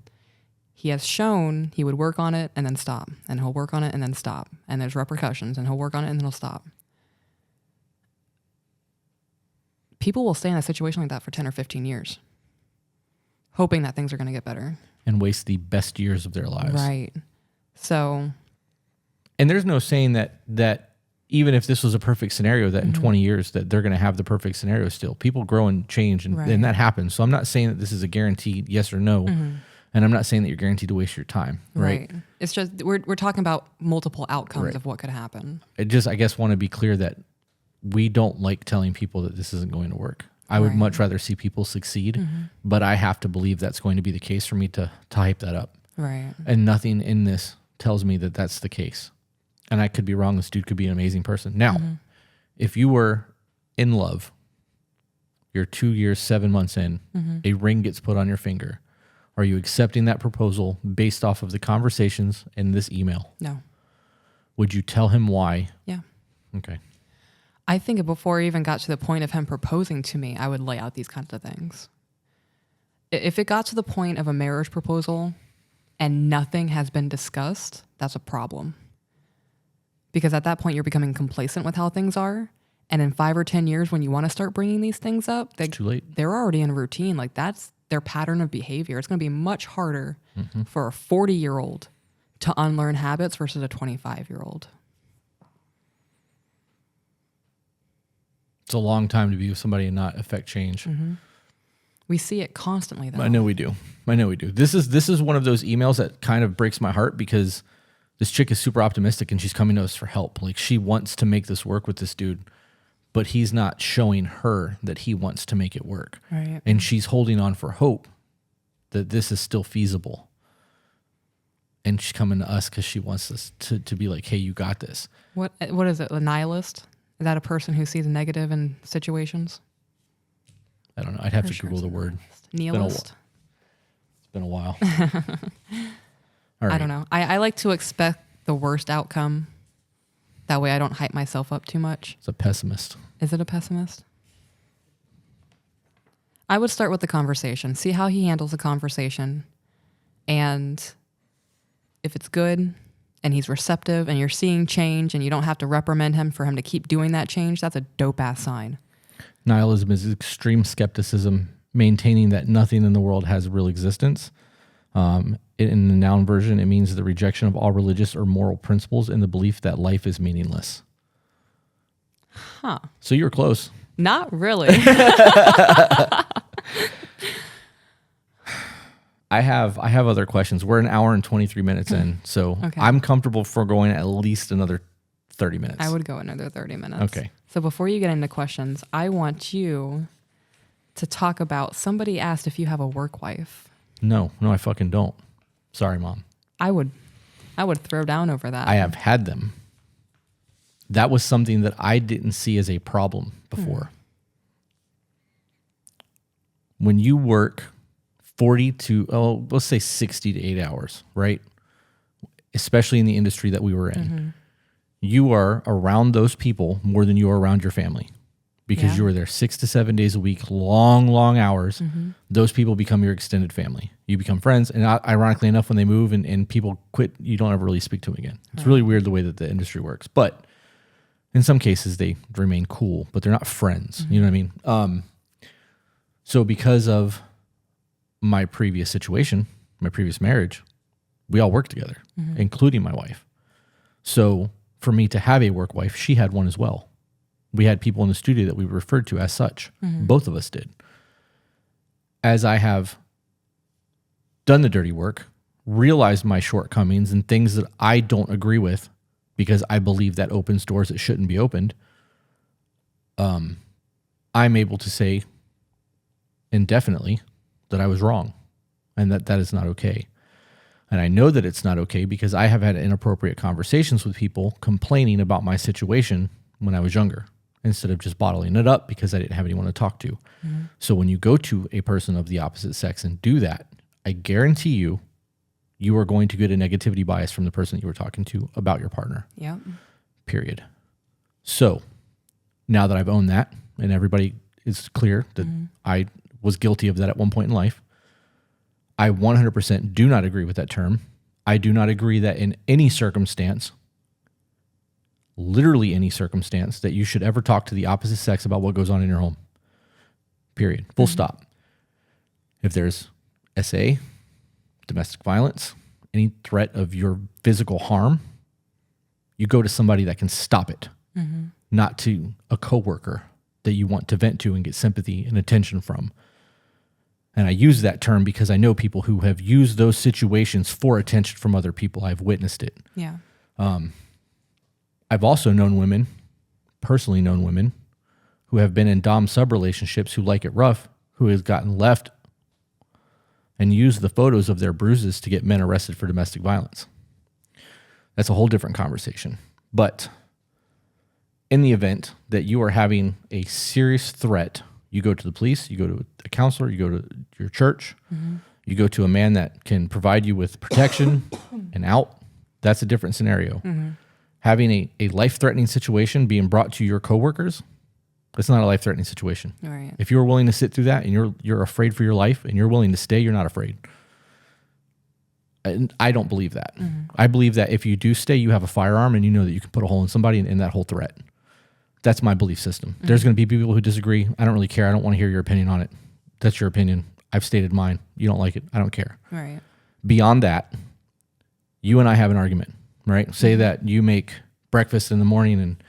He has shown he would work on it and then stop, and he'll work on it and then stop. And there's repercussions, and he'll work on it and then he'll stop. People will stay in a situation like that for 10 or 15 years, hoping that things are going to get better. And waste the best years of their lives. Right. So. And there's no saying that even if this was a perfect scenario, that in 20 years that they're going to have the perfect scenario still. People grow and change, and that happens. So I'm not saying that this is a guaranteed yes or no. And I'm not saying that you're guaranteed to waste your time. Right. It's just, we're talking about multiple outcomes of what could happen. I guess, want to be clear that we don't like telling people that this isn't going to work. I would much rather see people succeed, but I have to believe that's going to be the case for me to hype that up. Right. And nothing in this tells me that that's the case. And I could be wrong. This dude could be an amazing person. Now, if you were in love, you're 2 years, 7 months in, a ring gets put on your finger. Are you accepting that proposal based off of the conversations in this email? No. Would you tell him why? Yeah. Okay. I think before I even got to the point of him proposing to me, I would lay out these kinds of things. If it got to the point of a marriage proposal and nothing has been discussed, that's a problem. Because at that point, you're becoming complacent with how things are. And in 5 or 10 years, when you want to start bringing these things up, it's too late. They're already in a routine. Like, that's their pattern of behavior. It's going to be much harder for a 40-year-old to unlearn habits versus a 25-year-old. It's a long time to be with somebody and not affect change. We see it constantly, though. I know we do. This is one of those emails that kind of breaks my heart because this chick is super optimistic and she's coming to us for help. Like, she wants to make this work with this dude, but he's not showing her that he wants to make it work. Right. And she's holding on for hope that this is still feasible. And she's coming to us because she wants us to be like, hey, you got this. What is it? A nihilist? Is that a person who sees negative in situations? I don't know. I'd have to Google the word. Nihilist? It's been a while. All right. I don't know. I like to expect the worst outcome. That way I don't hype myself up too much. It's a pessimist. Is it a pessimist? I would start with the conversation. See how he handles the conversation. And if it's good and he's receptive and you're seeing change and you don't have to reprimand him for him to keep doing that change, that's a dope-ass sign. Nihilism is extreme skepticism, maintaining that nothing in the world has real existence. In the noun version, it means the rejection of all religious or moral principles and the belief that life is meaningless. Huh. So you're close. Not really. I have other questions. We're an hour and 23 minutes in, so I'm comfortable foregoing at least another 30 minutes. I would go another 30 minutes. Okay. So before you get into questions, I want you to talk about, somebody asked if you have a work wife. No, I fucking don't. Sorry, Mom. I would throw down over that. I have had them. That was something that I didn't see as a problem before. When you work 40 to, let's say 60 to 8 hours, right? Especially in the industry that we were in. You are around those people more than you are around your family because you were there 6 to 7 days a week, long hours. Those people become your extended family. You become friends. And ironically enough, when they move and people quit, you don't ever really speak to them again. It's really weird the way that the industry works. But in some cases, they remain cool, but they're not friends. You know what I mean? So because of my previous situation, my previous marriage, we all worked together, including my wife. So for me to have a work wife, she had one as well. We had people in the studio that we referred to as such. Both of us did. As I have done the dirty work, realized my shortcomings and things that I don't agree with because I believe that opens doors that shouldn't be opened, I'm able to say indefinitely that I was wrong and that is not okay. And I know that it's not okay because I have had inappropriate conversations with people complaining about my situation when I was younger, instead of just bottling it up because I didn't have anyone to talk to. Mm-hmm. So when you go to a person of the opposite sex and do that, I guarantee you, you are going to get a negativity bias from the person that you were talking to about your partner. Yeah. Period. So now that I've owned that and everybody is clear that I was guilty of that at one point in life, I 100% do not agree with that term. I do not agree that in any circumstance, literally any circumstance, that you should ever talk to the opposite sex about what goes on in your home. Period. Full stop. If there's SA, domestic violence, any threat of your physical harm, you go to somebody that can stop it, not to a coworker that you want to vent to and get sympathy and attention from. And I use that term because I know people who have used those situations for attention from other people. I've witnessed it. Yeah. I've also known women, personally known women, who have been in dom sub relationships who like it rough, who has gotten left and used the photos of their bruises to get men arrested for domestic violence. That's a whole different conversation. But in the event that you are having a serious threat, you go to the police, you go to a counselor, you go to your church, you go to a man that can provide you with protection and out. That's a different scenario. Having a life-threatening situation being brought to your coworkers, it's not a life-threatening situation. Right. If you're willing to sit through that and you're afraid for your life and you're willing to stay, you're not afraid. And I don't believe that. I believe that if you do stay, you have a firearm and you know that you can put a hole in somebody and end that whole threat. That's my belief system. There's going to be people who disagree. I don't really care. I don't want to hear your opinion on it. That's your opinion. I've stated mine. You don't like it. I don't care. Right. Beyond that, you and I have an argument, right? Say that you make breakfast in the morning and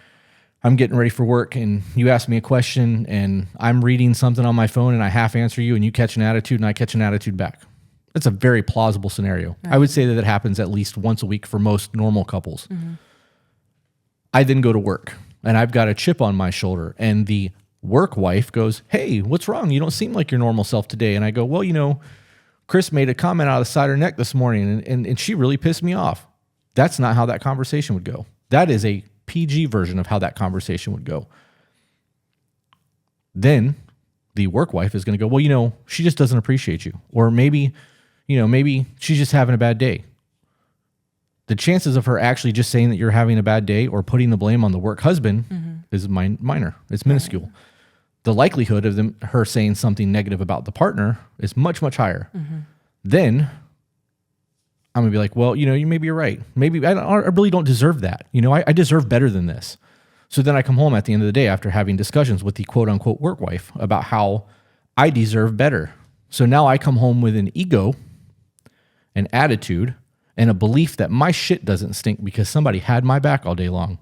I'm getting ready for work and you ask me a question and I'm reading something on my phone and I half answer you and you catch an attitude and I catch an attitude back. That's a very plausible scenario. Right. I would say that it happens at least once a week for most normal couples. I then go to work and I've got a chip on my shoulder and the work wife goes, "Hey, what's wrong? You don't seem like your normal self today." And I go, "Well, you know, Chris made a comment out of the side of her neck this morning and she really pissed me off." That's not how that conversation would go. That is a PG version of how that conversation would go. Then the work wife is going to go, "Well, you know, she just doesn't appreciate you." Or maybe she's just having a bad day. The chances of her actually just saying that you're having a bad day or putting the blame on the work husband is minor. It's minuscule. Right. The likelihood of her saying something negative about the partner is much, much higher. Then I'm going to be like, "Well, you know, maybe you're right. Maybe I really don't deserve that. You know, I deserve better than this." So then I come home at the end of the day after having discussions with the quote unquote work wife about how I deserve better. So now I come home with an ego, an attitude, and a belief that my shit doesn't stink because somebody had my back all day long.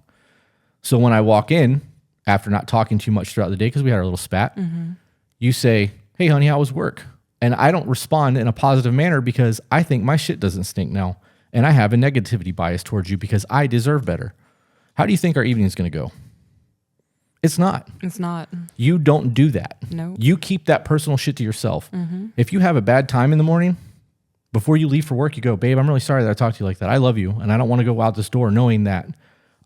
So when I walk in, after not talking too much throughout the day, because we had our little spat, you say, "Hey, honey, how was work?" And I don't respond in a positive manner because I think my shit doesn't stink now. And I have a negativity bias towards you because I deserve better. How do you think our evening is going to go? It's not. It's not. You don't do that. No. You keep that personal shit to yourself. If you have a bad time in the morning, before you leave for work, you go, "Babe, I'm really sorry that I talked to you like that. I love you, and I don't want to go out this door knowing that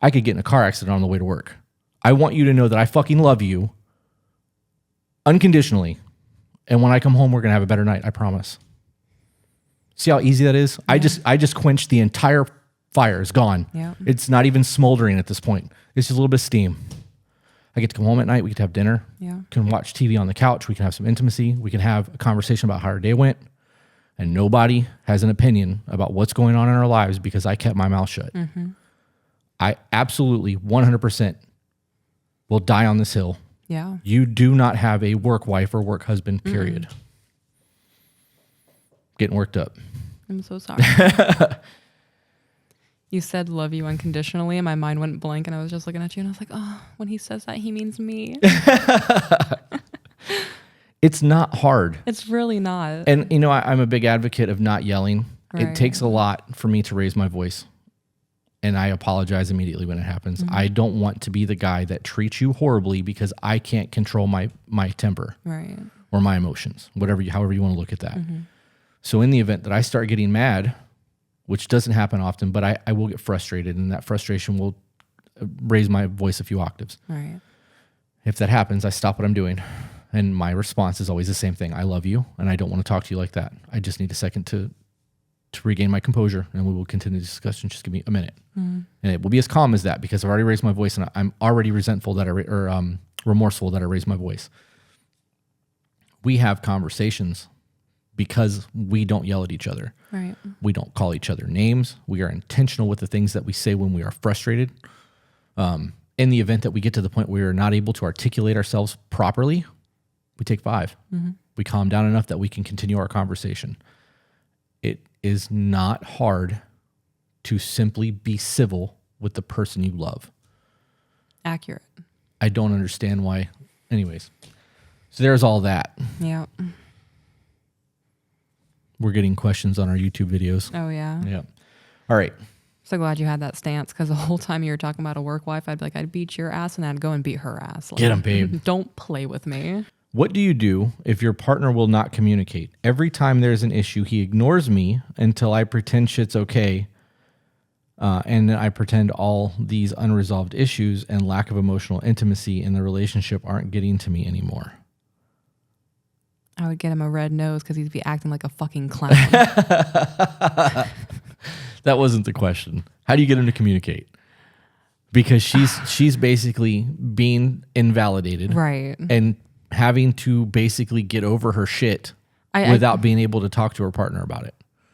I could get in a car accident on the way to work. I want you to know that I fucking love you unconditionally. And when I come home, we're going to have a better night. I promise." See how easy that is? Yeah. I just quenched the entire fire. It's gone. Yeah. It's not even smoldering at this point. It's just a little bit of steam. I get to come home at night. We get to have dinner. Yeah. We can watch TV on the couch. We can have some intimacy. We can have a conversation about how our day went. And nobody has an opinion about what's going on in our lives because I kept my mouth shut. I absolutely 100% will die on this hill. Yeah. You do not have a work wife or work husband, period. Getting worked up. I'm so sorry. You said "love you unconditionally," and my mind went blank, and I was just looking at you, and I was like, "Oh, when he says that, he means me." It's not hard. It's really not. And, I'm a big advocate of not yelling. Right. It takes a lot for me to raise my voice. And I apologize immediately when it happens. I don't want to be the guy that treats you horribly because I can't control my temper. Right. Or my emotions, however you want to look at that. So in the event that I start getting mad, which doesn't happen often, but I will get frustrated, and that frustration will raise my voice a few octaves. Right. If that happens, I stop what I'm doing. And my response is always the same thing. I love you, and I don't want to talk to you like that. I just need a second to regain my composure, and we will continue the discussion. Just give me a minute. And it will be as calm as that because I've already raised my voice, and I'm already resentful that remorseful that I raised my voice. We have conversations because we don't yell at each other. Right. We don't call each other names. We are intentional with the things that we say when we are frustrated. In the event that we get to the point where we're not able to articulate ourselves properly, we take 5. We calm down enough that we can continue our conversation. It is not hard to simply be civil with the person you love. Accurate. I don't understand why. Anyways, so there's all that. Yeah. We're getting questions on our YouTube videos. Oh, yeah. Yeah. All right. So glad you had that stance because the whole time you were talking about a work wife, I'd be like, I'd beat your ass and I'd go and beat her ass. Like, Get 'em, babe. Don't play with me. What do you do if your partner will not communicate? Every time there's an issue, he ignores me until I pretend shit's okay. And then I pretend all these unresolved issues and lack of emotional intimacy in the relationship aren't getting to me anymore. I would get him a red nose because he'd be acting like a fucking clown. That wasn't the question. How do you get him to communicate? Because she's basically being invalidated. Right. And having to basically get over her shit without being able to talk to her partner about it.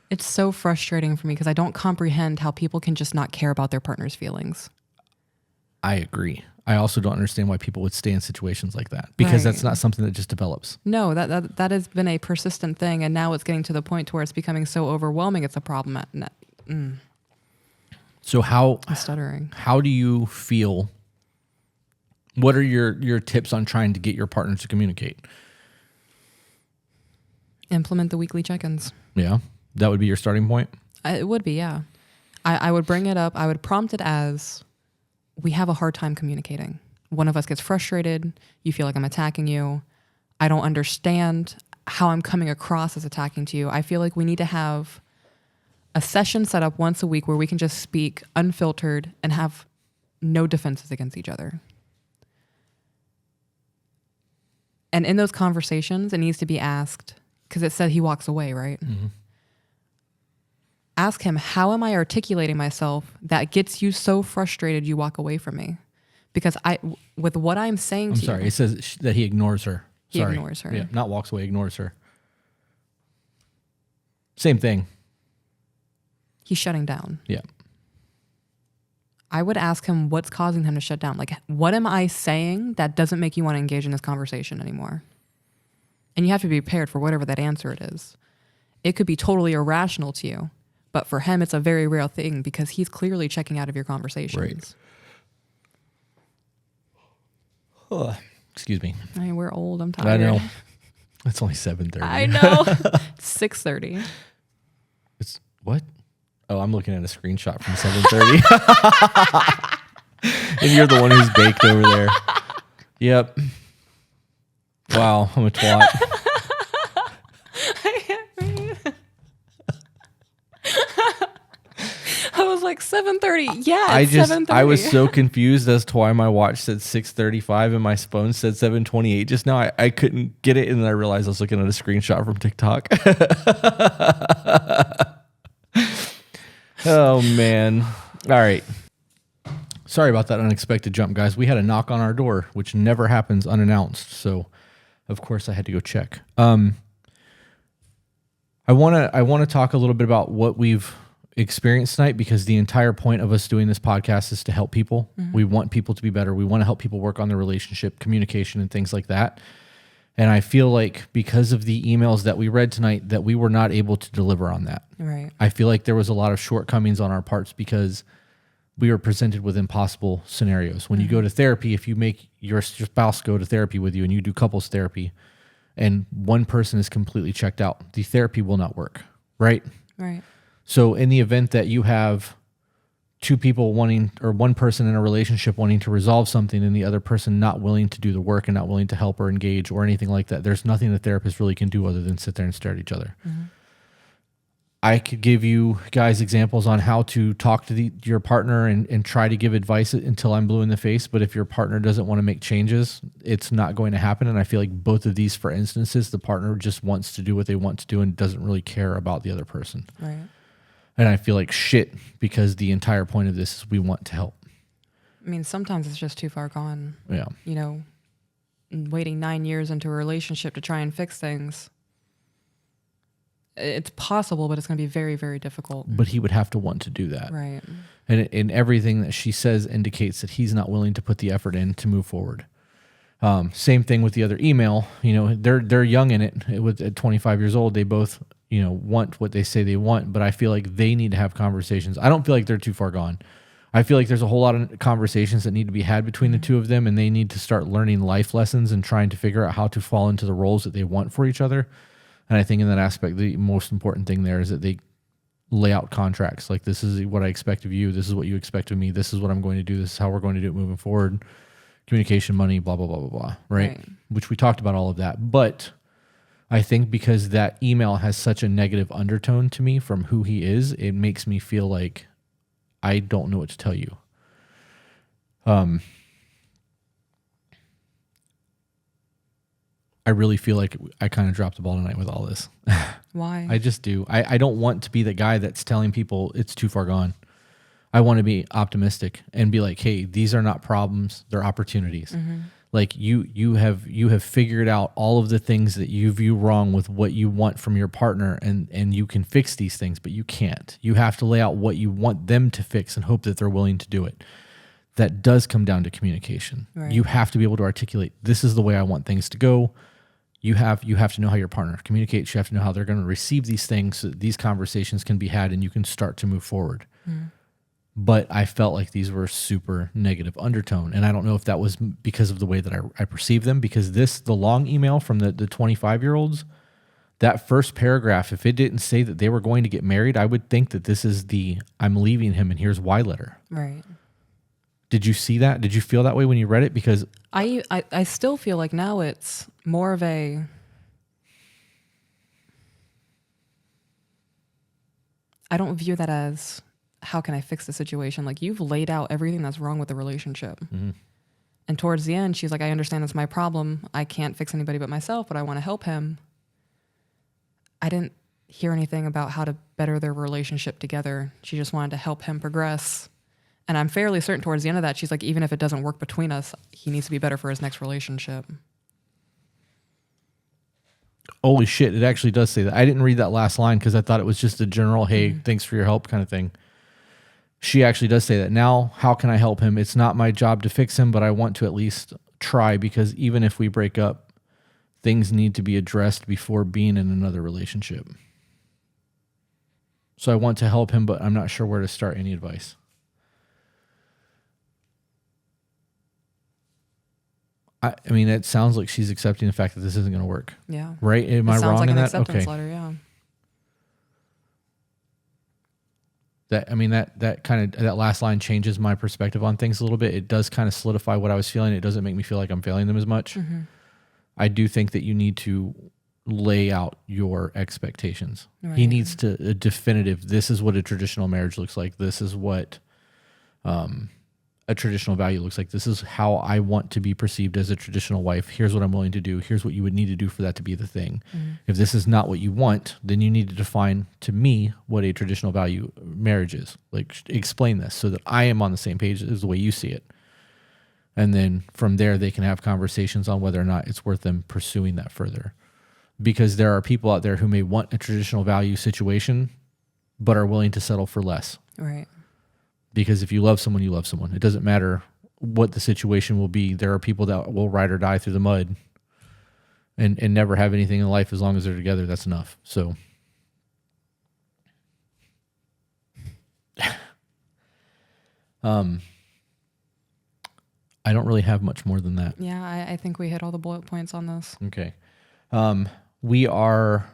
It's so frustrating for me because I don't comprehend how people can just not care about their partner's feelings. I agree. I also don't understand why people would stay in situations like that because that's not something that just develops. No, that has been a persistent thing, and now it's getting to the point to where it's becoming so overwhelming. It's a problem. So I'm stuttering. How do you feel? What are your tips on trying to get your partner to communicate? Implement the weekly check-ins. Yeah, that would be your starting point. It would be, yeah. I would bring it up. I would prompt it as, we have a hard time communicating. One of us gets frustrated. You feel like I'm attacking you. I don't understand how I'm coming across as attacking to you. I feel like we need to have a session set up once a week where we can just speak unfiltered and have no defenses against each other. And in those conversations, it needs to be asked, because it said he walks away, right? Mm-hmm. Ask him, how am I articulating myself that gets you so frustrated you walk away from me? Because with what I'm saying to you. I'm sorry, it says that he ignores her. He ignores her. Yeah, not walks away, ignores her. Same thing. He's shutting down. Yeah. I would ask him what's causing him to shut down. Like, what am I saying that doesn't make you want to engage in this conversation anymore? And you have to be prepared for whatever that answer it is. It could be totally irrational to you, but for him, it's a very real thing because he's clearly checking out of your conversations. Right. Excuse me. I mean, we're old. I'm tired. I know. It's only 7:30. I know. 6:30. It's what? Oh, I'm looking at a screenshot from 7:30. And you're the one who's baked over there. Yep. Wow, I'm a twat. I can't read. I was like 7:30. Yeah, it's 7:30. I was so confused as to why my watch said 6:35 and my phone said 7:28 just now. I couldn't get it, and then I realized I was looking at a screenshot from TikTok. Oh man. All right. Sorry about that unexpected jump, guys. We had a knock on our door, which never happens unannounced. So, of course, I had to go check. I want to talk a little bit about what we've experienced tonight because the entire point of us doing this podcast is to help people. Mm-hmm. We want people to be better. We want to help people work on their relationship, communication, and things like that. And I feel like because of the emails that we read tonight that we were not able to deliver on that. Right. I feel like there was a lot of shortcomings on our parts because we were presented with impossible scenarios. When you go to therapy, if you make your spouse go to therapy with you and you do couples therapy, and one person is completely checked out, the therapy will not work, right? Right. So in the event that you have two people wanting, or one person in a relationship wanting to resolve something and the other person not willing to do the work and not willing to help or engage or anything like that, there's nothing the therapist really can do other than sit there and stare at each other. Mm-hmm. I could give you guys examples on how to talk to your partner and try to give advice until I'm blue in the face. But if your partner doesn't want to make changes, it's not going to happen. And I feel like both of these, for instances, the partner just wants to do what they want to do and doesn't really care about the other person. Right. And I feel like shit, because the entire point of this is we want to help. I mean, sometimes it's just too far gone. Yeah. You know, waiting 9 years into a relationship to try and fix things. It's possible, but it's going to be very, very difficult. But he would have to want to do that. Right. And everything that she says indicates that he's not willing to put the effort in to move forward. Same thing with the other email. You know, they're young in it. At 25 years old, they both, you know, want what they say they want. But I feel like they need to have conversations. I don't feel like they're too far gone. I feel like there's a whole lot of conversations that need to be had between the two of them, and they need to start learning life lessons and trying to figure out how to fall into the roles that they want for each other. And I think in that aspect, the most important thing there is that they lay out contracts. Like, this is what I expect of you. This is what you expect of me. This is what I'm going to do. This is how we're going to do it moving forward. Communication, money, blah, blah, blah, blah, blah. Right? Which we talked about all of that. But I think because that email has such a negative undertone to me from who he is, it makes me feel like I don't know what to tell you. I really feel like I kind of dropped the ball tonight with all this. Why? I just do. I don't want to be the guy that's telling people it's too far gone. I want to be optimistic and be like, hey, these are not problems, they're opportunities. Mm-hmm. Like you have figured out all of the things that you view wrong with what you want from your partner, and you can fix these things, but you can't. You have to lay out what you want them to fix and hope that they're willing to do it. That does come down to communication. Right. You have to be able to articulate, this is the way I want things to go. You have to know how your partner communicates. You have to know how they're going to receive these things so that these conversations can be had and you can start to move forward. Mm. But I felt like these were super negative undertone. And I don't know if that was because of the way that I perceive them, because the long email from the 25-year-olds, that first paragraph, if it didn't say that they were going to get married, I would think that this is the I'm leaving him and here's why letter. Right. Did you see that? Did you feel that way when you read it? Because I still feel like now it's more of a I don't view that as how can I fix the situation? Like, you've laid out everything that's wrong with the relationship. Mm-hmm. And towards the end, she's like, I understand that's my problem. I can't fix anybody but myself, but I want to help him. I didn't hear anything about how to better their relationship together. She just wanted to help him progress. And I'm fairly certain towards the end of that, she's like, even if it doesn't work between us, he needs to be better for his next relationship. Holy shit, it actually does say that. I didn't read that last line because I thought it was just a general, hey, thanks for your help kind of thing. She actually does say that. Now, how can I help him? It's not my job to fix him, but I want to at least try, because even if we break up, things need to be addressed before being in another relationship. So I want to help him, but I'm not sure where to start. Any advice? I mean, it sounds like she's accepting the fact that this isn't going to work. Yeah. Right? Am I wrong in that? Acceptance letter, yeah. That last line changes my perspective on things a little bit. It does kind of solidify what I was feeling. It doesn't make me feel like I'm failing them as much. Mm-hmm. I do think that you need to lay out your expectations. Right. He needs to a definitive, this is what a traditional marriage looks like. This is what a traditional value looks like. This is how I want to be perceived as a traditional wife. Here's what I'm willing to do. Here's what you would need to do for that to be the thing. Mm-hmm. If this is not what you want, then you need to define to me what a traditional value marriage is. Like, explain this so that I am on the same page as the way you see it. And then from there, they can have conversations on whether or not it's worth them pursuing that further. Because there are people out there who may want a traditional value situation, but are willing to settle for less. Right. Because if you love someone, you love someone. It doesn't matter what the situation will be. There are people that will ride or die through the mud and never have anything in life as long as they're together. That's enough. So I don't really have much more than that. Yeah, I think we hit all the bullet points on this. Okay. We are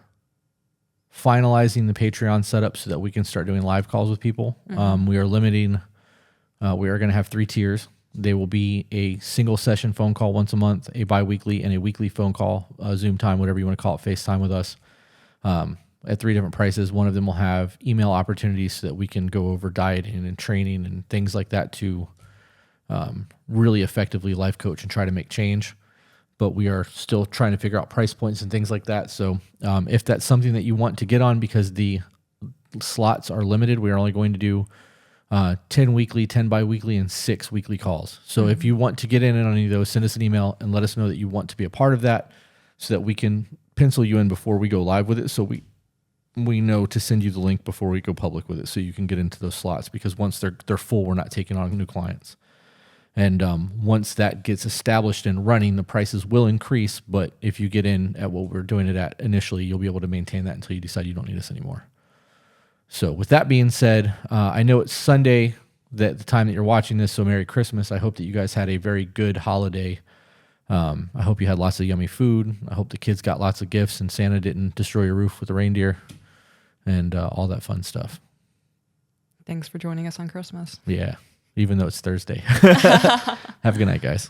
finalizing the Patreon setup so that we can start doing live calls with people. We are limiting, we are going to have 3 tiers. They will be a single session phone call once a month, a bi-weekly, and a weekly phone call, Zoom time, whatever you want to call it, FaceTime with us, at 3 different prices. One of them will have email opportunities so that we can go over dieting and training and things like that to really effectively life coach and try to make change. But we are still trying to figure out price points and things like that. So if that's something that you want to get on, because the slots are limited, we are only going to do 10 weekly, 10 bi-weekly, and 6 weekly calls. So if you want to get in on any of those, send us an email and let us know that you want to be a part of that so that we can pencil you in before we go live with it. So we know to send you the link before we go public with it so you can get into those slots, because once they're full, we're not taking on new clients. And once that gets established and running, the prices will increase. But if you get in at what we're doing it at initially, you'll be able to maintain that until you decide you don't need us anymore. So with that being said, I know it's Sunday at the time that you're watching this, so Merry Christmas. I hope that you guys had a very good holiday. I hope you had lots of yummy food. I hope the kids got lots of gifts and Santa didn't destroy your roof with a reindeer and all that fun stuff. Thanks for joining us on Christmas. Yeah, even though it's Thursday. Have a good night, guys.